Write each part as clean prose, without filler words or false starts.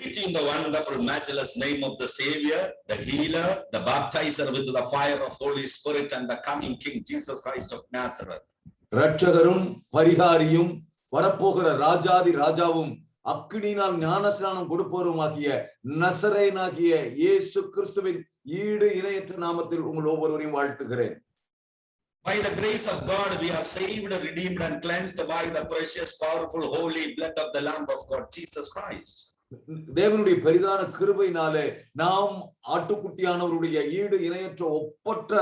preaching the wonderful, matchless name of the Savior, the Healer, the Baptizer with the fire of Holy Spirit, and the coming King Jesus Christ of Nazareth. ரட்சகரும் பரிகாரியும் வரப்போகிற ராஜாதி ராஜாவும் அக்கினியினால் ஞானஸ்நானம் கொடுப்பவருமாகிய நசரேயனாகிய இயேசு கிறிஸ்துவின் ஈடு இணையற்ற நாமத்தில் உங்கள் ஒவ்வொருவரையும் வாழ்த்துகிறேன். By the grace of God, we are saved, redeemed, and cleansed by the precious, powerful, holy blood of the Lamb of God, Jesus Christ. தேவனுடைய பெரிதான கிருபையினாலே நாம் ஆட்டுக்குட்டியானவருடைய ஈடு இணையற்ற ஒப்பற்ற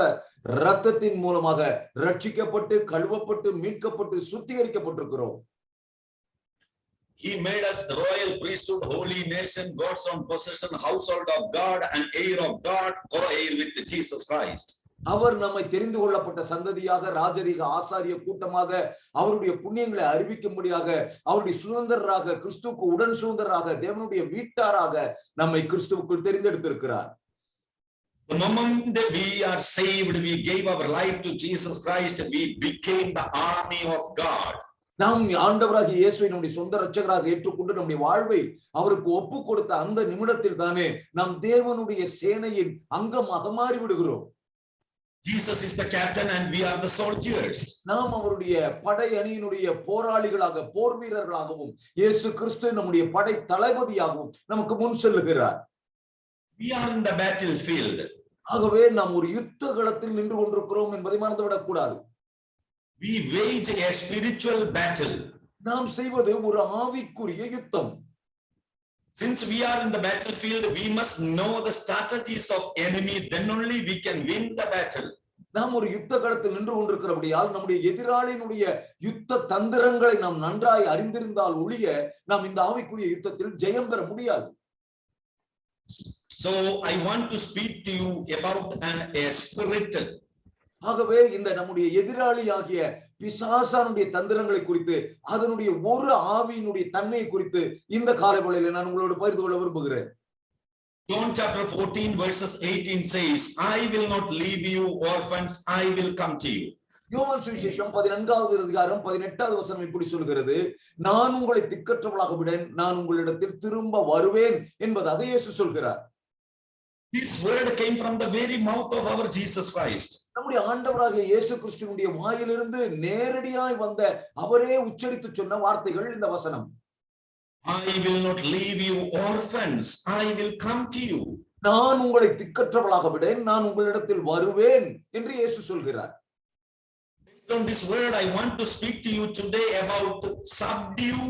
இரத்தத்தின் மூலமாக ரட்சிக்கப்பட்டு கழுவப்பட்டு மீட்கப்பட்டு சுத்திகரிக்கப்பட்டிருக்கிறோம். He made us the royal priesthood, holy nation, God's own possession, household of God, and heir of God, co-heir with Jesus Christ. அவர் நம்மை தெரிந்து கொள்ளப்பட்ட சந்ததியாக, ராஜரீக ஆசாரிய கூட்டமாக, அவருடைய புண்ணியங்களை அறிவிக்கும்படியாக, அவருடைய சுதந்திரராக, கிறிஸ்துவுக்கு உடன் சுதந்திரராக, தேவனுடைய வீட்டாராக நம்மை கிறிஸ்துவுக்குள் தெரிந்தெடுத்திருக்கிறார். The moment we are saved, we gave our life to Jesus Christ, we became the army of God. நாம் ஆண்டவராகிய இயேசுவை நம்முடைய சொந்த இரட்சகராக ஏற்றுக்கொண்டு நம்முடைய வாழ்வை அவருக்கு ஒப்பு கொடுத்த அந்த நிமிடத்தில் தானே நாம் தேவனுடைய சேனையின் அங்கமாக மாறிவிடுகிறோம். Jesus is the captain and we are the soldiers. நாம் அவருடைய படை அணியினுடைய போராளிகளாக, போர் வீரர்களாகவும், இயேசு கிறிஸ்து நம்முடைய படை தளபதியாகவும் நமக்கு முன் செல்லுகிறார். We are in the battlefield. ஆகவே நாம் ஒரு யுத்த களத்தில் நின்று கொண்டிருக்கிறோம் என்பதை மறந்துவிடக் கூடாது. We wage a spiritual battle. நாம் செய்வது ஒரு ஆவிக்குரிய யுத்தம். Since we are in the battlefield, we must know the strategies of enemy, then only we can win the battle. நாம் ஒரு யுத்த களத்தில் நின்று கொண்டிருக்கிறபடியால் நம்முடைய எதிராளியினுடைய யுத்த தந்திரங்களை நாம் நன்றாய் அறிந்திருந்தால் ஒழிய நாம் இந்த ஆவிக்குரிய யுத்தத்தில் ஜெயம் பெற முடியாது. So I want to speak to you about a spirit. ஆகவே இந்த நம்முடைய எதிராளியாகிய பிசாசானுடைய தந்திரங்களை குறித்து, அதனுடைய ஒரு ஆவியினுடைய தன்மையை குறித்து இந்த காலைவேளையிலே நான் உங்களோடு பகிர்ந்து கொள்ள விரும்புகிறேன். John chapter 14 verses 18 says, I will not leave you orphans, I will come to you. யோவான் சுவிசேஷம் 14வது அதிகாரம் 18வது வசனம் இப்படி சொல்கிறது, நான் உங்களை திக்கற்றவளாக விடேன், நான் உங்களிடத்தில் திரும்ப வருவேன் என்பதாக இயேசு சொல்கிறார். This word came from the very mouth of our Jesus Christ. நம்முடைய ஆண்டவராகிய இயேசு கிறிஸ்துவினுடைய வாயிலிருந்து நேரடியாய் வந்த, அவரே உச்சரித்து சொன்ன வார்த்தைகள் இந்த வசனம். I will not leave you orphans, I will come to you. நான் உங்களை திக்கற்றவளாக விடேன், நான் உங்களிடத்தில் வருவேன் என்று இயேசு சொல்கிறார். Based on this word, I want to speak to you today about subdue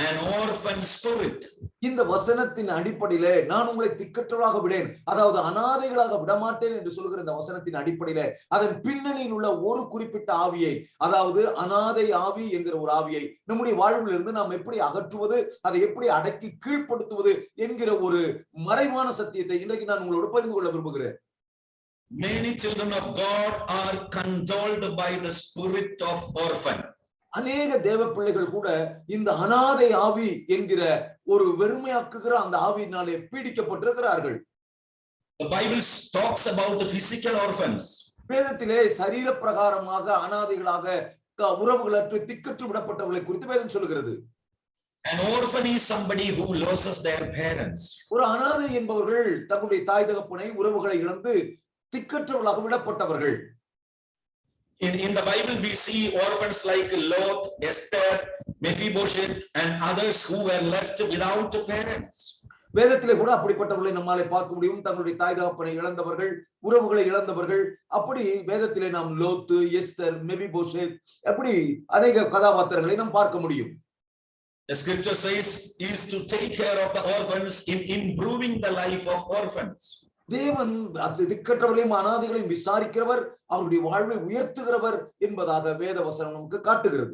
an orphan spirit. இந்த வசனத்தின் அடிப்படையிலே நான் உங்களை திக்கற்றவளாக விடேன், அதாவது அனாதைகளாக விடமாட்டேன் என்று சொல்கிற இந்த வசனத்தின் அடிப்படையிலே அதன் பின்னணியில் உள்ள ஒரு குறிப்பிட்ட ஆவியை, அதாவது அனாதை ஆவி என்கிற ஒரு ஆவியை நம்முடைய வாழ்வில் இருந்து நாம் எப்படி அகற்றுவது, அதை எப்படி அடக்கி கீழ்ப்படுத்துவது என்கிற ஒரு மறைவான சத்தியத்தை இன்றைக்கு நான் உங்களோடு பகிர்ந்து கொள்ள விரும்புகிறேன். Many children of God are controlled by the spirit of orphan. அநேக தேவ பிள்ளைகள் கூட இந்த அனாதை ஆவி என்கிற ஒரு வெறுமையாக்குகிற அந்த ஆவியினாலே பீடிக்கப்பட்டிருக்கிறார்கள். The Bible talks about the physical orphans. வேதத்திலே சரீர பிரகாரமாக அனாதைகளாக, உறவுகளற்று திக்கற்று விடப்பட்டவர்களை குறித்து வேதம் சொல்கிறது. An orphan is somebody who loses their parents. ஒரு அனாதை என்பவர்கள் தங்களுடைய தாய் தகப்பனை, உறவுகளை இழந்து திக்கற்றவர்களாக விடப்பட்டவர்கள். In the Bible we see orphans like Lot, Esther, Mephibosheth and others who were left without parents. வேதத்திலே கூட அப்படிப்பட்டவர்களை நம்மாலே பார்க்க முடியும். தங்களுடைய தாய் தகப்பனை இழந்தவர்கள், உறவுகளை இழந்தவர்கள். அப்படி வேதத்திலே நாம் லோத்து, எஸ்தர், மெபிபோஷேத், அப்படி அநேக கதாபாத்திரங்களை நாம் பார்க்க முடியும். The scripture says is to take care of the orphans in improving the life of orphans. தேவன் திக்கற்றவர்களையும் அனாதைகளையும் விசாரிக்கிறவர், அவருடைய வாழ்வை உயர்த்துகிறவர் என்பதாக வேத வசனம் நமக்கு காட்டுகிறது.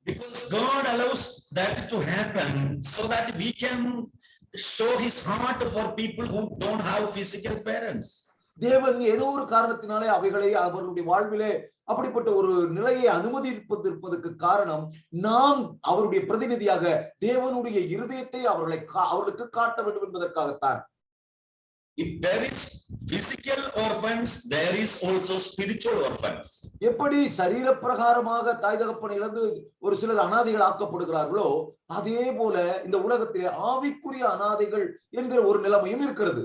Because God allows that to happen so that we can show his heart for people who don't have physical parents. தேவன் ஏதோ ஒரு காரணத்தினாலே அவைகளை அவர்களுடைய வாழ்விலே அப்படிப்பட்ட ஒரு நிலையை அனுமதிப்பதற்கு காரணம், நாம் அவருடைய பிரதிநிதியாக தேவனுடைய இருதயத்தை அவர்களுக்கு காட்ட வேண்டும் என்பதற்காகத்தான். If there is physical orphans, there is also spiritual orphans. எப்படி சரீர பிரகாரமாக தாய் தகப்பனை இழந்து ஒரு சிலர் அனாதைகள் ஆக்கப்படுகிறார்களோ அதே போல இந்த உலகத்திலே ஆவிக்குரிய அனாதைகள் என்கிற ஒரு நிலைமையும் இருக்கிறது.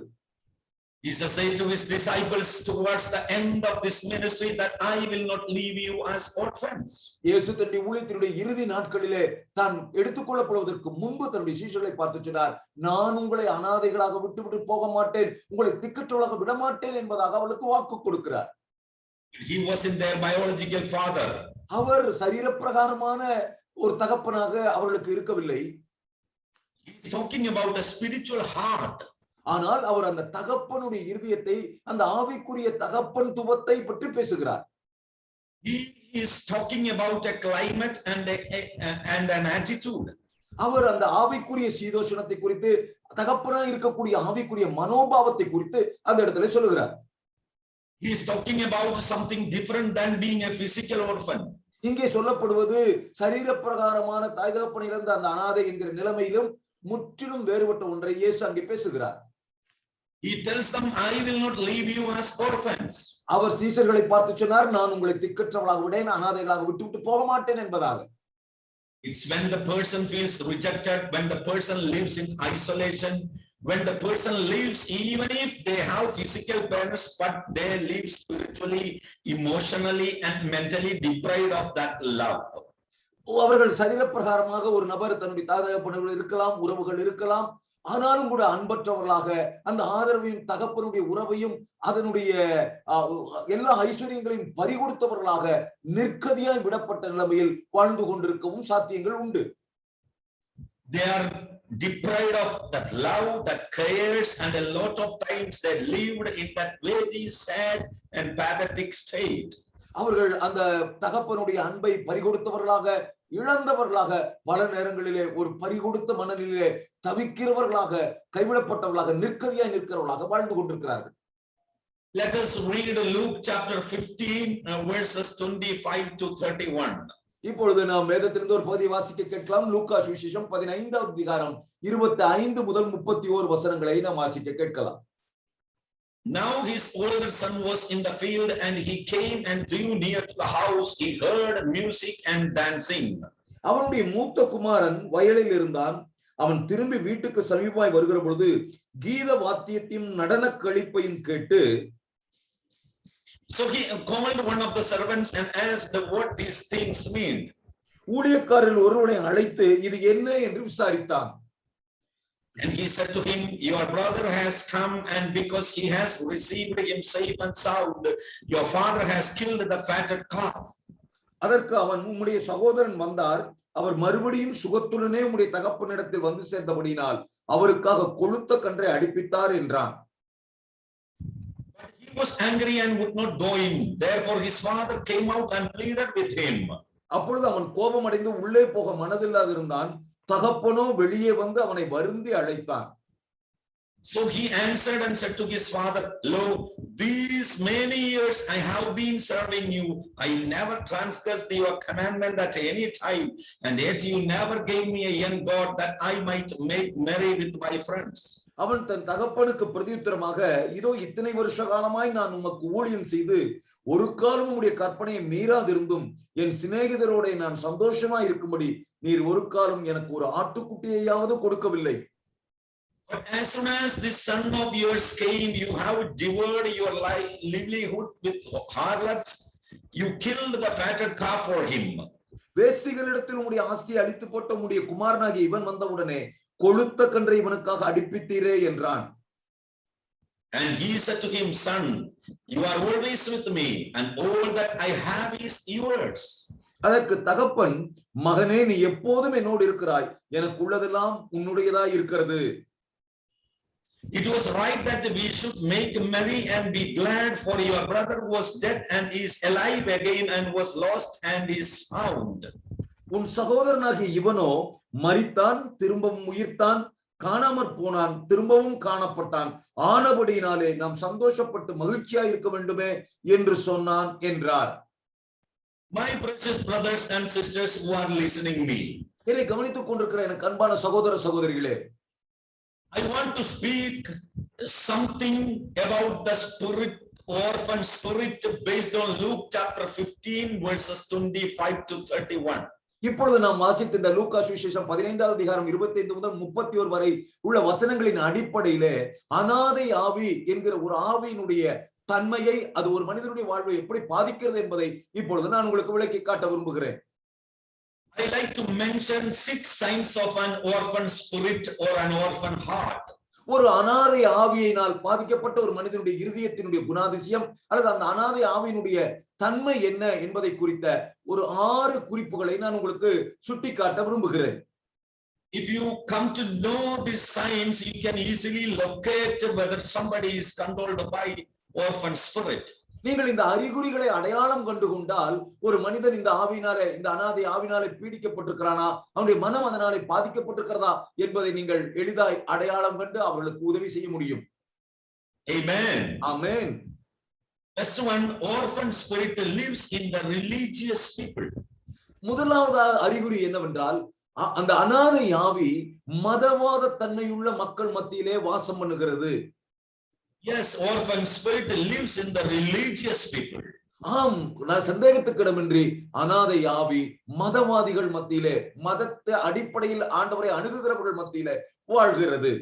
Jesus says to his disciples towards the end of this ministry that I will not leave you as orphans. இயேசு தன்னுடைய ஊழியத்தினுடைய இறுதி நாட்களிலே தான் எடுத்துக்கொள்ளப்படுவதற்கு முன்பு தன்னுடைய சீஷர்களை பார்த்து சொன்னார், நான் உங்களை அனாதைகளாக விட்டு போக மாட்டேன், உங்களை திக்கற்றவர்களாக விட மாட்டேன் என்பதாக அவளுக்கு வாக்கு கொடுக்கிறார். He wasn't their biological father. அவர் சரீர பிரகாரமான ஒரு தகப்பனாக அவர்களுக்கு இருக்கவில்லை. He is talking about a spiritual heart. ஆனால் அவர் அந்த தகப்பனுடைய இருதயத்தை, அந்த ஆவிக்குரிய தகப்பன் துவத்தை பற்றி பேசுகிறார். He is talking about a climate and an attitude. அவர் அந்த ஆவிக்குரிய சீதோஷணத்தை குறித்து, தகப்பனா இருக்கக்கூடிய ஆவிக்குரிய மனோபாவத்தை குறித்து அந்த இடத்துல சொல்லுகிறார். He is talking about something different than being a physical orphan. இங்கே சொல்லப்படுவது சரீர பிரகாரமான தாய் தகப்பனை இழந்த அந்த அனாதை என்கிற நிலைமையிலும் முற்றிலும் வேறுபட்ட ஒன்றை இயேசு அங்கே பேசுகிறார். He tells them, I will not leave you as orphans. அவர் சீஷர்களை பார்த்து சொன்னார், நான் உங்களை திக்கற்றவர்களாக விடேன், அனாதைகளாக விட்டு போக மாட்டேன் என்பதாக. It's when the person feels rejected, when the person lives in isolation, when the person lives, even if they have physical parents, but they live spiritually, emotionally and mentally deprived of that love. அவர்கள் சரீர பிரகாரமாக ஒரு நபர் தன்னுடைய தாய் தகப்பனர்கள் இருக்கலாம், உறவுகள் இருக்கலாம், ஆனாலும் கூட அன்பற்றவர்களாக அந்த ஆதரவையும் தகப்பனுடைய உறவையும் அதனுடைய எல்லா ஐஸ்வர்யங்களையும் பறிகொடுத்தவர்களாக நிர்கதியாய் விடப்பட்ட நிலைமையில் வாழ்ந்து கொண்டிருக்கவும் சாத்தியங்கள் உண்டு. They are deprived of that love, that cares, and a lot of times they lived in that very sad and pathetic state. அவர்கள் அந்த தகப்பனுடைய அன்பை பறிகொடுத்தவர்களாக, இழந்தவர்களாக, பல நேரங்களிலே ஒரு பறிகொடுத்த மனநிலையிலே தவிக்கிறவர்களாக, கைவிடப்பட்டவர்களாக, நிற்கதியாய் நிற்கிறவர்களாக வாழ்ந்து கொண்டிருக்கிறார்கள். Let us read Luke chapter 15 verses 25 to 31. இப்பொழுது நாம் வேதத்திலிருந்து ஒரு பகுதியை வாசிக்க கேட்கலாம். லூக்கா சுவிசேஷம் 15வது அதிகாரம் 25 முதல் 31 வசனங்களை நாம் வாசிக்க கேட்கலாம். Now his older son was in the field, and he came and drew near to the house. He heard music and dancing. அவனுடைய மூத்த குமாரன் வயலில் இருந்தான். அவன் திரும்பி வீட்டுக்கு சமீபமாய் வருகிற பொழுது கீத வாத்தியத்தையும் நடன களிப்பையும் கேட்டு, so he called one of the servants and asked what these things mean. ஊழியக்காரரில் ஒருவனை அழைத்து இது என்ன என்று விசாரித்தான். And he said to him, your brother has come, and because he has received him safe and sound, your father has killed the fatted calf. அதற்கு அவன், உம்முடைய சகோதரன் வந்தார், அவர் மறுபடியும் சுகத்துடனே உம்முடைய தகப்பனிடத்தில் வந்து சேர்ந்தபடியினால் அவருக்காக கொழுத்த கன்றை அடிப்பித்தார் என்றான். But he was angry and would not go in. Therefore his father came out and pleaded with him. அப்பொழுது அவன் கோபமடைந்து உள்ளே போக மனதில்லாதிருந்தான். தகப்பனோ வெளியே வந்து அவனை வருந்தி அழைத்தான். So he answered and said to his father, lo, these many years I have been serving you. I never transgressed your commandment at any time, and yet you never gave me a young God that I might make merry with my friends. அவன் தன் தகப்பனுக்கு பிரதியுத்தரமாக, இதோ இத்தனை வருஷ காலமாய் நான் உமக்கு ஊழியம் செய்து ஒரு காலம் உம்முடைய கற்பனையை மீறாதிருந்தும் என் சிநேகிதரோட நான் சந்தோஷமா இருக்கும்படி நீர் ஒரு காலம் எனக்கு ஒரு ஆட்டுக்குட்டியையாவது கொடுக்கவில்லை. But as soon as this son of yours came, you have devoured your livelihood with harlots. You killed the fatted calf for him. வேசிகளிடத்தில் உம்முடைய ஆஸ்தியை அழித்து போட்ட உம்முடைய குமாரனாகிய இவன் வந்தவுடனே கொழுத்த கன்றை இவனுக்காக அடிப்பித்தீரே என்றான். And he said to him, son, you are always with me, and all that I have is yours. அதற்கு தகப்பன், மகனே, நீ எப்போதும் என்னோடு இருக்கிறாய், எனக்கு உள்ளதெல்லாம் உன்னுடையதாய் இருக்கிறது. It was right that we should make merry and be glad, for your brother was dead and is alive again, and was lost and is found. உன் சகோதரனாகிய இவனோ மரித்தான், திரும்பவும் உயிர்த்தான், காணாமற் போனான், திரும்பவும் காணப்பட்டான், ஆனபடியினாலே நாம் சந்தோஷப்பட்டு மகிழ்ச்சியா இருக்க வேண்டுமே என்று சொன்னான் என்றார். My precious brothers and sisters who are listening me, என்னை கவனித்துக் கொண்டிருக்கிற எனக்கு அன்பான சகோதர சகோதரிகளே, I want to speak something about the spirit, orphan spirit, based on Luke chapter 15 verses 25 to 31. இப்பொழுது நாம் வாசித்த இந்த லூக்கா சுவிசேஷம் 15வது அதிகாரம் 25 முதல் 31 வரை உள்ள வசனங்களின் அடிப்படையிலே அனாதை ஆவி என்கிற ஒரு ஆவியினுடைய தன்மையை, அது ஒரு மனிதனுடைய வாழ்வை எப்படி பாதிக்கிறது என்பதை இப்பொழுது நான் உங்களுக்கு விளக்கி காட்ட விரும்புகிறேன். I like to mention 6 signs of an orphan spirit or an orphan heart. ஒரு அனாதை ஆவியினால் பாதிக்கப்பட்ட ஒரு மனிதனுடைய இருதயத்தினுடைய குணாதிசயம் அல்லது அந்த அனாதை ஆவியினுடைய தன்மை என்ன என்பதை குறித்த ஒரு 6 குறிப்புகளை நான் உங்களுக்கு சுட்டிக்காட்ட விரும்புகிறேன். If you come to know these signs, you can easily locate whether somebody is controlled by orphan spirit. நீங்கள் இந்த அறிகுறிகளை அடையாளம் கண்டு கொண்டால் ஒரு மனிதன் இந்த ஆவியினாலே, இந்த அனாதை ஆவியினாலே பீடிக்கப்பட்டிருக்கிறானா, அவனுடைய மனம் அதனாலே பாதிக்கப்பட்டிருக்கிறதா என்பதை நீங்கள் எளிதாய் அடையாளம் கண்டு அவர்களுக்கு உதவி செய்ய முடியும். Amen. Amen. First one, orphan spirit lives in the religious people. முதலாவது அறிகுறி என்னவென்றால் அந்த அனாதை ஆவி மதவாத தன்மையுள்ள மக்கள் மத்தியிலே வாசம் பண்ணுகிறது. Yes, orphan spirit lives in the religious people. ஆம், நான் சந்தேகத்துக்கிடமின்றி அனாதை ஆவி மதவாதிகள் மத்தியிலே, மதத்தை அடிப்படையில் ஆண்டவரை அணுகுகிறவர்கள் மத்தியிலே வாழ்கிறது.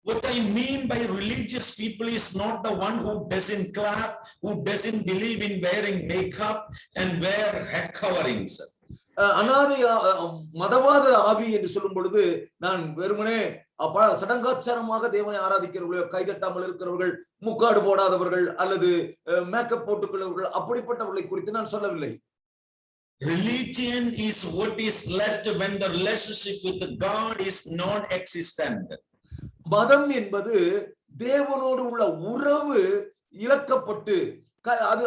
What I mean by religious people is not the one who doesn't clap, who doesn't believe in wearing makeup and wear head coverings. அனாதை மதவாத ஆவி என்று சொல்லும் பொழுது நான் வெறுமனே சடங்காச்சாரமாக தேவனை ஆராதிக்கிறவர்களோ, கைதட்டாமல் இருக்கிறவர்கள், முக்காடு போடாதவர்கள் அல்லது மேக்கப் போட்டுக்கொள்ளவர்கள், அப்படிப்பட்டவர்களை குறித்து நான் சொல்லவில்லை. Religion is what is left when the relationship with God is non-existent. மதம் என்பது தேவனோடு உள்ள உறவு இழக்கப்பட்டு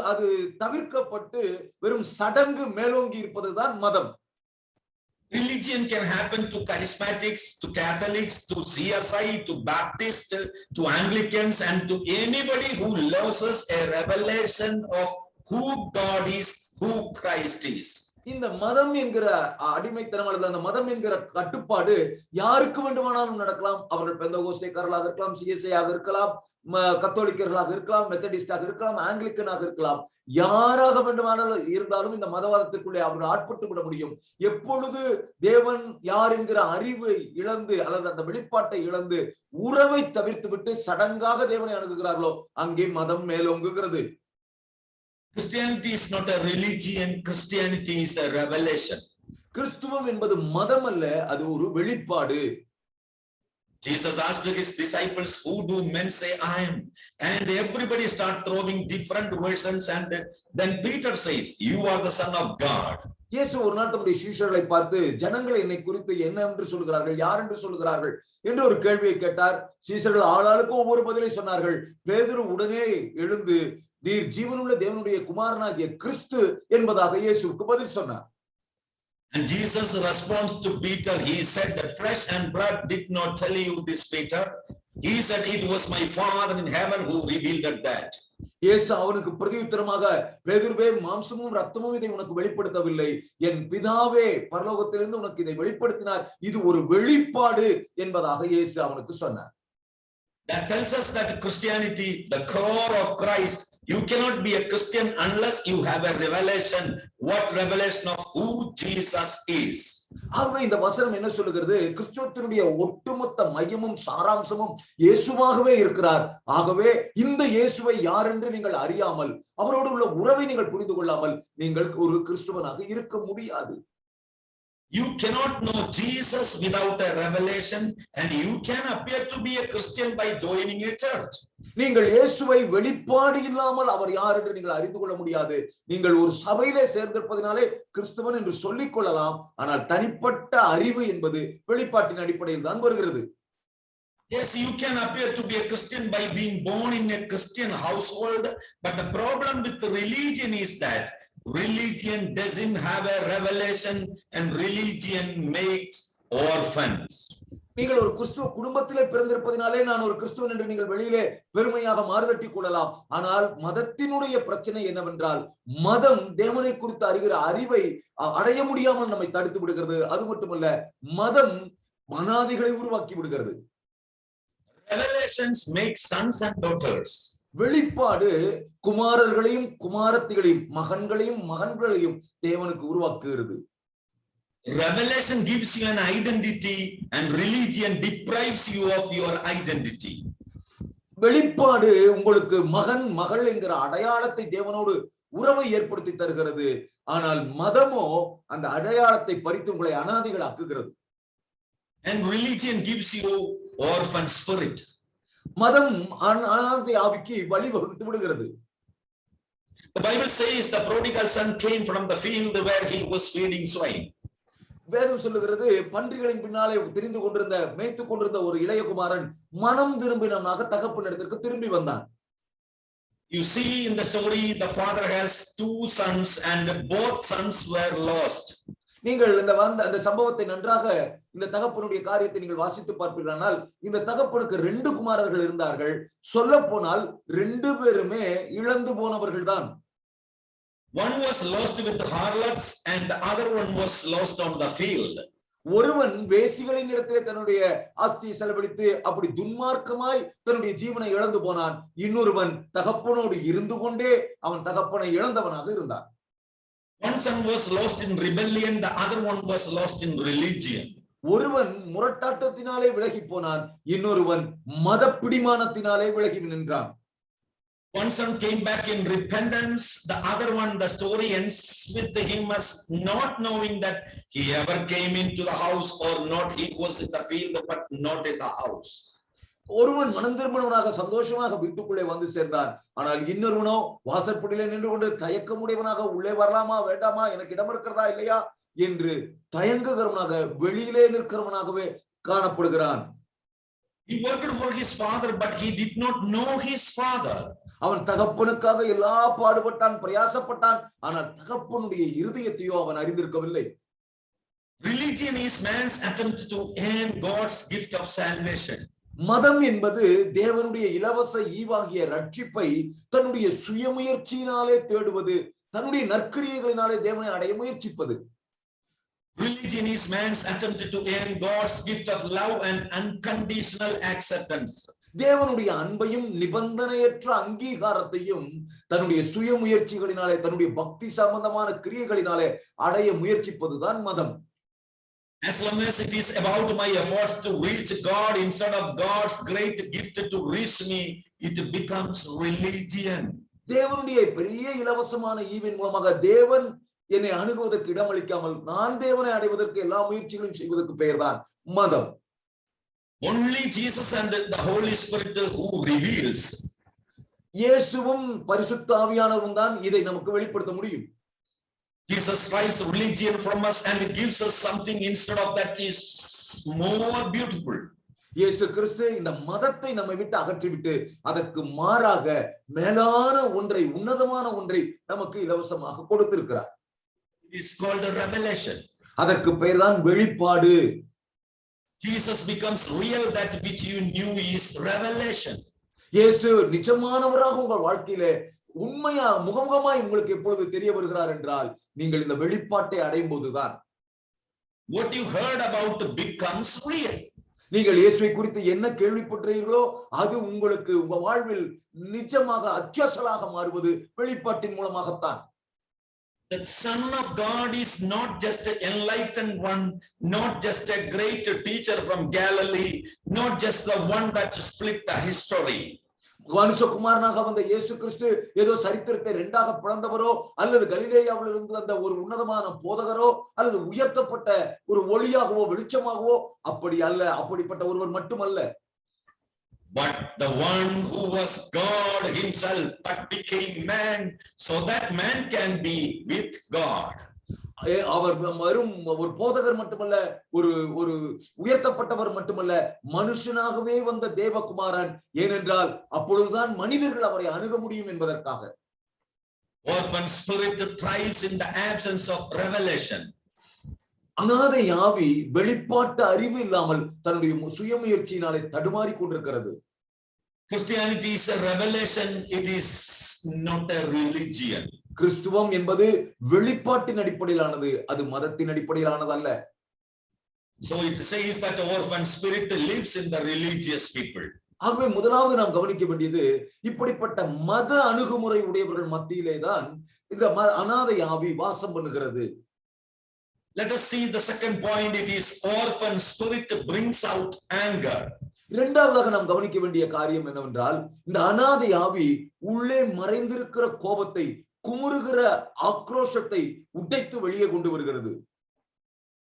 அது தவிர்க்கப்பட்டு வெறும் சடங்கு மேலோங்கி இருப்பதுதான் மதம். Religion can happen to charismatics, to Catholics, to CSI, to Baptists, to Anglicans, and to anybody who loses a revelation of who God is, who Christ is. இந்த மதம் என்கிற அடிமைத்தனம் அல்லது அந்த மதம் என்கிற கட்டுப்பாடு யாருக்கு வேண்டுமானாலும் நடக்கலாம். அவர்கள் பெந்தகோஸ்தேக்காரர்களாக இருக்கலாம், சிஎஸ்ஐயாக இருக்கலாம், கத்தோலிக்கர்களாக இருக்கலாம், மெத்தடிஸ்டாக இருக்கலாம், ஆங்கிலிக்கனாக இருக்கலாம். யாராக வேண்டுமானாலும் இருந்தாலும் இந்த மதவாதத்திற்குள்ளே அவர்கள் ஆட்பட்டு விட முடியும். எப்பொழுது தேவன் யார் என்கிற அறிவை இழந்து அல்லது அந்த வெளிப்பாட்டை இழந்து உறவை தவிர்த்து விட்டு சடங்காக தேவனை அணுகுகிறார்களோ அங்கே மதம் மேலோங்குகிறது. Christianity is not a religion. Christianity is a revelation. கிறிஸ்துவம் என்பது மதம் அல்ல, அது ஒரு வெளிப்பாடு. Jesus asked his disciples, who do men say I am? And everybody start throwing different versions, and then Peter says, you are the son of God. இயேசு ஒரு நாள் தம்முடைய சீஷர்களை பார்த்து, ஜனங்கள் என்னை குறித்து என்ன என்று சொல்கிறார்கள், யார் என்று சொல்கிறார்கள் என்று ஒரு கேள்வியை கேட்டார். சீஷர்கள் ஆளாளுக்கும் ஒவ்வொரு பதிலை சொன்னார்கள். பேதுரு உடனே எழுந்து, நீர் ஜீவனுள்ள தேவனுடைய குமாரனாகிய கிறிஸ்து என்பதாக இயேசுவுக்கு பதில் சொன்னார். And Jesus responds to Peter, he said that flesh and blood did not tell you this, Peter. He said it was my Father in heaven who revealed that. இயேசு அவனுக்கு பிரதியுத்தரமாக, பேதுருவே, மாம்சமும் ரத்தமும் இதை உனக்கு வெளிப்படுத்தவில்லை, என் பிதாவே பரலோகத்திலிருந்து உனக்கு இதை வெளிப்படுத்தினார். இது ஒரு வெளிப்பாடு என்பதாக இயேசு அவனுக்கு சொன்னார். That tells us that Christianity, the core of Christ, you cannot be a Christian unless you have a revelation. What revelation of who Jesus is? ஆகவே இந்த வசனம் என்ன சொல்லுகிறது? கிறிஸ்துவத்தினுடைய ஒட்டுமொத்த மையமும் சாராம்சமும் இயேசுவாகவே இருக்கிறார். ஆகவே இந்த இயேசுவை யார் என்று நீங்கள் அறியாமல், அவரோடு உள்ள உறவை நீங்கள் புரிந்து கொள்ளாமல் நீங்கள் ஒரு கிறிஸ்துவனாக இருக்க முடியாது. You cannot know Jesus without a revelation, and you can appear to be a Christian by joining a church. நீங்கள் இயேசுவை வெளிப்பாடு இல்லாமல் அவர் யார் என்று நீங்கள் அறிந்து கொள்ள முடியாது. நீங்கள் ஒரு சபையிலே சேர்ந்திருப்பதினாலே கிறிஸ்துவன் என்று சொல்லிக் கொள்ளலாம். ஆனால் தனிப்பட்ட அறிவு என்பது வெளிப்பாட்டின் அடிப்படையில் தான் வருகிறது. Yes, you can appear to be a Christian by being born in a Christian household, but the problem with the religion is that religion doesn't have a revelation, and religion makes orphans. நீங்கள் ஒரு கிறிஸ்துவ குடும்பத்திலே பிறந்திருப்பதினாலே நான் ஒரு கிறிஸ்துவன் என்று நீங்கள் வெளியிலே பெருமையாக மாறுதட்டிக் கொள்ளலாம். ஆனால் மதத்தினுடைய பிரச்சனை என்னவென்றால், மதம் தேவனை குறித்து அறிகிற அறிவை அடைய முடியாமல் நம்மை தடுத்து விடுகிறது. அது மட்டுமல்ல, மதம் அனாதைகளை உருவாக்கி விடுகிறது. Revelations make sons and daughters. வெளிப்பாடு குமாரர்களையும் குமாரத்திகளையும் மகன்களையும் மகன்களையும் தேவனுக்கு உருவாக்குகிறது. Revelation gives you an identity and religion deprives you of your identity. வெளிப்பாடு உங்களுக்கு மகன் மகள் என்கிற அடையாளத்தை தேவனோடு உறவை ஏற்படுத்தி தருகிறது. ஆனால் மதமோ அந்த அடையாளத்தை பறித்து உங்களை அனாதைகள் ஆக்குகிறது. And religion gives you orphan spirit. மதம் அனாதை ஆவிக்கு வழிவகுத்து விடுகிறது. The Bible says the prodigal son came from the field where he was feeding swine. வேதம் சொல்லுகிறது பன்றிகளின் பின்னாலே திரிந்து கொண்டிருந்த மேய்த்துக் கொண்டிருந்த ஒரு இளையகுமாரன் மனம் திரும்பினவனாக தகப்பனிடத்திற்கு திரும்பி வந்தான். You see in the story the father has two sons and both sons were lost. நீங்கள் அந்த சம்பவத்தை நன்றாக இந்த தகப்பனுடைய காரியத்தை நீங்கள் வாசித்து பார்ப்பீர்களானால் இந்த தகப்பனுக்கு 2 குமாரர்கள் இருந்தார்கள். சொல்ல போனால் 2 பேருமே இழந்து போனவர்கள் தான். One was lost with harlots and the other one was lost on the field. ஒருவன் வேசிகளின் இடத்திலே தன்னுடைய ஆஸ்தியை செலவழித்து அப்படி துன்மார்க்கமாய் தன்னுடைய ஜீவனை இழந்து போனான். இன்னொருவன் தகப்பனோடு இருந்து கொண்டே அவன் தகப்பனை இழந்தவனாக இருந்தான். One son was lost in rebellion, the other one was lost in religion. ஒருவன் முரட்டாட்டத்தினாலே விலகி போனான், இன்னொருவன் மதப்பிடிமானத்தினாலே விலகி நின்றான். One son came back in repentance, the other one, the story ends with him as not knowing that he ever came into the house or not. He was in the field but not in the house. ஒருவன் மனம் திரும்பினவனாக சந்தோஷமாக வீட்டுக்குள்ளே வந்து சேர்ந்தான். ஆனால் இன்னொருவனோ வாசற்படியிலே நின்று கொண்டு தயக்கமுடையவனாக உள்ளே வரலாமா வேண்டாமா, எனக்கு இடம் இருக்கிறதா இல்லையா என்று தயங்குகிறவனாக வெளியிலே நிற்கிறவனாகவே காணப்படுகிறான். He worked for his father but he did not know his father. அவன் தகப்பனுக்காக எல்லா பாடுபட்டான், பிரயாசப்பட்டான். ஆனால் தகப்பனுடைய இருதயத்தையோ அவன் அறிந்திருக்கவில்லை. Religion is man's attempt to earn God's gift of salvation. மதம் என்பது தேவனுடைய இலவச ஈவாகிய ரட்சிப்பை தன்னுடைய சுயமுயற்சியினாலே தேடுவது, தன்னுடைய நற்கிரியைகளினாலே தேவனை அடைய முயற்சிப்பது. Religion is man's attempt to earn God's gift of love and unconditional acceptance. தேவனுடைய அன்பையும் நிபந்தனையற்ற அங்கீகாரத்தையும் தன்னுடைய சுயமுயற்சிகளினாலே தன்னுடைய பக்தி சம்பந்தமான கிரியைகளினாலே அடைய முயற்சிப்பதுதான் மதம். As long as it is about my efforts to reach God instead of God's great gift to reach me, it becomes religion. தேவனுடைய பெரிய இலவசமான ஈவின் மூலமாக தேவன் என்னை அணுகுவதற்கு இடமளிக்காமல் நான் தேவனை அடைவதற்கு எல்லா முயற்சிகளையும் செய்வதற்கு பெயர்தான் மதம். Only Jesus and the Holy Spirit who reveals. இயேசுவும் பரிசுத்த ஆவியானவரும் தான் இதை நமக்கு வெளிப்படுத்த முடியும். Jesus stripes religion from us and gives us something instead of that is more beautiful. இயேசு கிறிஸ்து இந்த மதத்தை நம்மை விட்டு அகற்றிவிட்டு அதற்கு மாறாக மேலான ஒன்றை, உன்னதமான ஒன்றை நமக்கு இலவசமாக கொடுத்திருக்கிறார். It is called a revelation. அதற்கு பெயர்தான் வெளிப்பாடு. Jesus becomes real, that which you knew is revelation. இயேசு நிஜமானவராக உங்கள் வாழ்க்கையிலே உண்மையா முகமுகமாய் உங்களுக்கு எப்பொழுது தெரிய வருகிறார் என்றால் நீங்கள் இந்த வெளிப்பாட்டை அடையும் போதுதான். What you heard about becomes real. நீங்கள் இயேசுவை குறித்து என்ன கேள்விப்பட்டீர்களோ அது உங்களுக்கு உங்க வாழ்வில் நிஜமாக அச்சசலாக மாறுவது வெளிப்பாட்டின் மூலமாகத்தான். The Son of God is not just an enlightened one, not just a great teacher from Galilee, not just the one that split the history. மனுஷகுமாரனாக வந்த இயேசு கிறிஸ்து ஏதோ சரித்திரத்தை 2ஆக பிளந்தவரோ அல்லது கலிலேயாவில் இருந்து வந்த ஒரு உன்னதமான போதகரோ அல்லது உயர்த்தப்பட்ட ஒரு ஒளியாகவோ வெளிச்சமாகவோ அப்படி அல்ல, அப்படிப்பட்ட ஒருவர் மட்டுமல்ல. But the one who was God himself but became man so that man can be with God. அவர் வரும் ஒரு போதகர் மட்டுமல்ல, ஒரு உயர்த்தப்பட்டவர் மட்டுமல்ல, மனுஷனாகவே வந்த தேவகுமாரன். ஏனென்றால் அப்பொழுதுதான் மனிதர்கள் அவரை அணுக முடியும் என்பதற்காக. Orphan spirit thrives in the absence of revelation. அனாதை ஆவி வெளிப்பாட்டு அறிவு இல்லாமல் தன்னுடைய சுயமுயற்சியினாலே தடுமாறி கொண்டிருக்கிறது. Christianity is a revelation, it is not a religion. கிறிஸ்துவம் என்பது வெளிப்பாட்டின் அடிப்படையிலானது, அது மதத்தின் அடிப்படையிலானது அல்ல. So it says that orphan spirit lives in the religious people. ஆகவே முதலாவது நாம் கவனிக்க வேண்டியது, இப்படிப்பட்ட மத அணுகுமுறை உடையவர்கள் மத்தியிலே தான் இந்த அனாதை ஆவி வாசம் பண்ணுகிறது. Let us see the second point. It is orphan spirit brings out anger. இரண்டாவதாக நாம் கவனிக்க வேண்டிய காரியம் என்னவென்றால், இந்த அனாதை ஆவி உள்ளே மறைந்திருக்கிற கோபத்தை, குமுறுகிற ஆக்ரோஷத்தை உடைத்து வெளியே கொண்டு வருகிறது.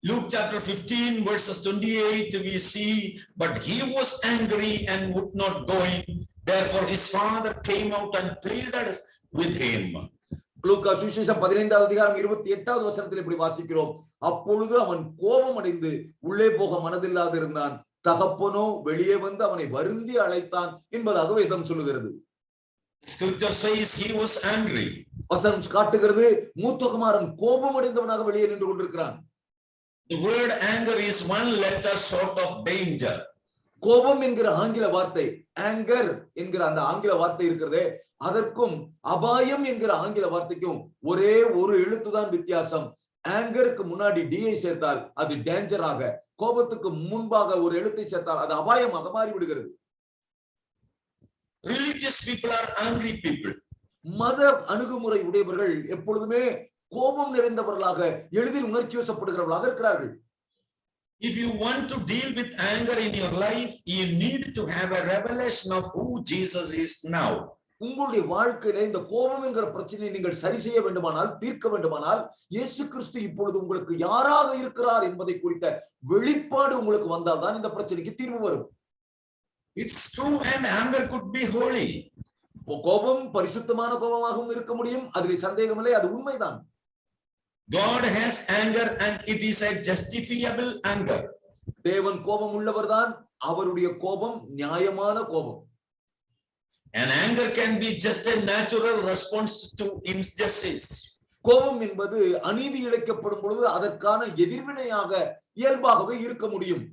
Luke chapter 15 verses 28 we see, but he was angry and would not go in. Therefore his father came out and pleaded with him. லூக்கா சுவிசேஷம் 15வது அதிகாரம் 28வது வசனத்தில் இப்படி வாசிக்கிறோம். அப்பொழுது அவன் கோபம் அடைந்து உள்ளே போக மனதில்லாது இருந்தான். தகப்பனோ வெளியே வந்து அவனை வருந்தி அழைத்தான் என்பதாக வேதம் சொல்லுகிறது. Scripture says he was angry. வசனம் காட்டுகிறது, மூத்த குமாரன் கோபம் அடைந்தவனாக வெளியே நின்று கொண்டிருக்கிறான். The word anger is one letter short of danger. கோபம் என்கிற ஆங்கில வார்த்தை, ஆங்கர் என்கிற அந்த ஆங்கில வார்த்தை இருக்கிறதே, அதற்கும் அபாயம் என்கிற ஆங்கில வார்த்தைக்கும் ஒரே ஒரு எழுத்துதான் வித்தியாசம். ஆங்கருக்கு முன்னாடி டிஐ சேர்த்தால் அது டேஞ்சராக, கோபத்துக்கு முன்பாக ஒரு எழுத்தை சேர்த்தால் அது அபாயமாக மாறிவிடுகிறது. Religious people are angry people. மத அணுகுமுறை உடையவர்கள் எப்பொழுதுமே கோபம் நிறைந்தவர்களாக, எளிதில் உணர்ச்சி வசப்படுகிறவர்களாக இருக்கிறார்கள். If you want to deal with anger in your life, you need to have a revelation of who Jesus is now. உங்களுடைய வாழ்க்கையில இந்த கோபம் என்கிற பிரச்சனையை நீங்கள் சரி செய்ய வேண்டுமானால், தீர்க்க வேண்டுமானால், இயேசு கிறிஸ்து இப்பொழுது உங்களுக்கு யாராக இருக்கிறார் என்பதை குறித்த வெளிப்பாடு உங்களுக்கு வந்தால்தான் இந்த பிரச்சனைக்கு தீர்வு வரும். It's true, and anger could be holy. கோபம் பரிசுத்தமான கோபமாகவும் இருக்க முடியும், அதில் சந்தேகமில்லை, அது உண்மைதான். God has anger and it is a justifiable anger. தேவன் கோபம் உள்ளவர்தான், அவருடைய கோபம் நியாயமான கோபம். And anger can be just a natural response to injustice. கோபம் என்பது அநீதி இழைக்கப்படும் பொழுது அதற்கான எதிர்வினையாக இயல்பாகவே இருக்க முடியும்.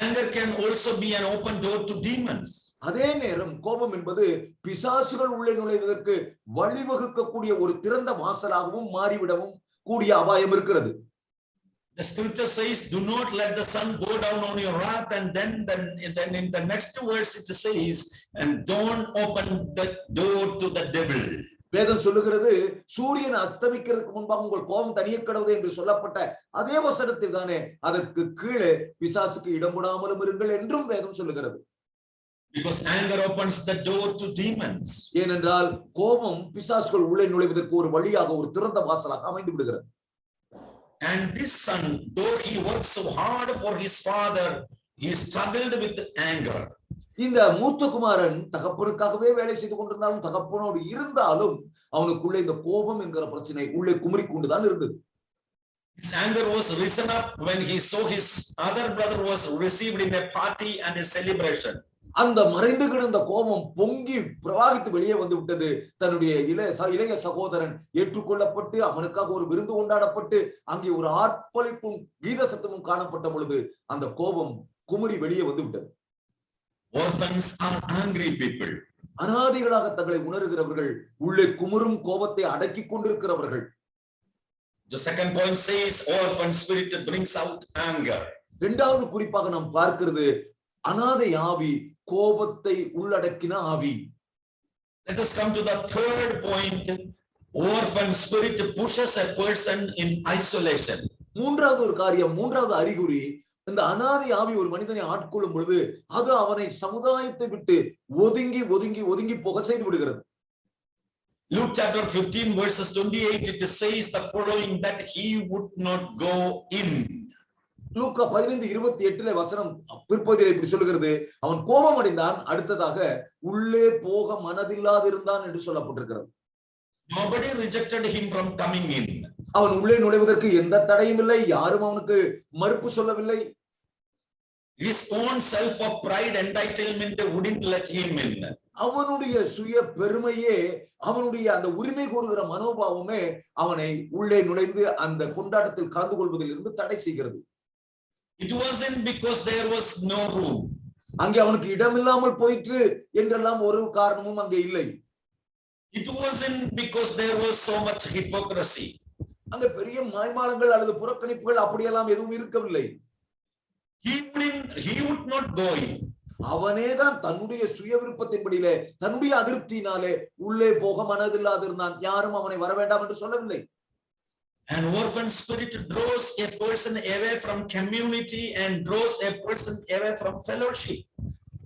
Anger can also be an open door to demons. அதே நேரம் கோபம் என்பது பிசாசுகள் உள்ளே நுழைவதற்கு வழிவகுக்கக்கூடிய ஒரு திறந்த வாசலாகவும் மாறிவிடவும் கூடிய அபாயம் இருக்கிறது. The scripture says, do not let the sun go down on your wrath, and then in the next verse it says, and don't open the door to the devil. வேதம் சொல்லுகிறது, சூரியன் அஸ்தமிக்கிறதுக்கு முன்பாக உங்கள் கோபம் தனிய கடவுது என்று சொல்லப்பட்ட அதே வசனத்தில் தானே அதற்கு கீழே பிசாசுக்கு இடம் கொடாமலும் இருங்கள் என்றும் வேதம் சொல்லுகிறது. Because anger opens the door to demons. ஏனென்றால் கோபம் பிசாசுகள் உள்ளே நுழைவதற்கு ஒரு வழியாக, ஒரு திறந்த வாசலாக அமைந்து விடுகிறது. And this son, though he worked so hard for his father, he struggled with anger. இந்த மூத்த குமாரன் தகப்பனுக்காகவே வேலை செய்து கொண்டிருந்தாலும், தகப்பனோடு இருந்தாலும் அவனுக்குள்ளே இந்த கோபம் என்கிற பிரச்சனை உள்ளே குமரி கொண்டுதான் இருந்தது. His anger was risen up when he saw his other brother was received in a party and a celebration. அந்த மறைந்து கிடந்த கோபம் பொங்கி பிரவாகித்து வெளியே வந்து விட்டது. தன்னுடைய இளைய சகோதரன் ஏற்றுக்கொள்ளப்பட்டு அவனுக்காக ஒரு விருந்து கொண்டாடப்பட்டு அங்கே ஒரு ஆர்ப்பரிப்பும் கீத சத்தமும் காணப்பட்ட பொழுது அந்த கோபம் குமரி வெளியே வந்து விட்டது. Orphans are angry people. அனாதைகளாக தங்களை உணர்கிறவர்கள், உள்ளே குமுறும் கோபத்தை அடக்கி கொண்டிருக்கிறவர்கள். The second point says orphan spirit brings out anger. இரண்டாவது குறிப்பாக நாம் பார்க்கிறது, அனாதை ஆவி கோபத்தை உள்ளடக்கின ஆவி. Let us come to the third point. Orphan spirit pushes a person in isolation. மூன்றாவது ஒரு காரியம், மூன்றாவது அறிகுறி, இந்த அனாதை ஆவி ஒரு மனிதனை ஆட்கொள்ளும் பொழுது அது அவனை சமுதாயத்தை விட்டு ஒதுங்கி ஒதுங்கி ஒதுங்கி போக செய்து விடுகிறது. Luke chapter 15 verses 28 it says the following, that he would not go in. லூக்கா 15:28 வசனம் பிற்பகுதியில் இப்படி சொல்லுகிறது, அவன் கோபம் அடைந்தான், அடுத்ததாக உள்ளே போக மனதில்லாது இருந்தான் என்று சொல்லப்பட்டிருக்கிறது. Nobody rejected him from coming in. அவன் உள்ளே நுழைவதற்கு எந்த தடையும் இல்லை, யாரும் அவனுக்கு மறுப்பு சொல்லவில்லை. His own self of pride entitlement wouldn't let him in. அவனுடைய சுய பெருமையே, அவனுடைய அந்த உரிமை கோருகிற மனோபாவமே அவனை உள்ளே நுழைந்து அந்த கொண்டாட்டத்தில் கலந்து கொள்வதில் இருந்து தடை செய்கிறது. It wasn't because there was no room. அங்கே அவனுக்கு இடம் இல்லாமல் போயிற்று என்றெல்லாம் ஒரு காரணமும் அங்கே இல்லை. It wasn't because there was so much hypocrisy. அங்க பெரிய மாய்மாலங்கள் அல்லது புறக்கணிப்புகள் அப்படியெல்லாம் எதுவும் இருக்கவில்லை. He would not go in. அவனேதான் தன்னுடைய சுய விருப்பத்தின்படியிலே தன்னுடைய அதிருப்தியினாலே உள்ளே போக மனதில்லாதிருந்தான். யாரும் அவனை வர வேண்டாம் என்று சொல்லவில்லை. An orphan spirit draws a person away from community and draws a person away from fellowship.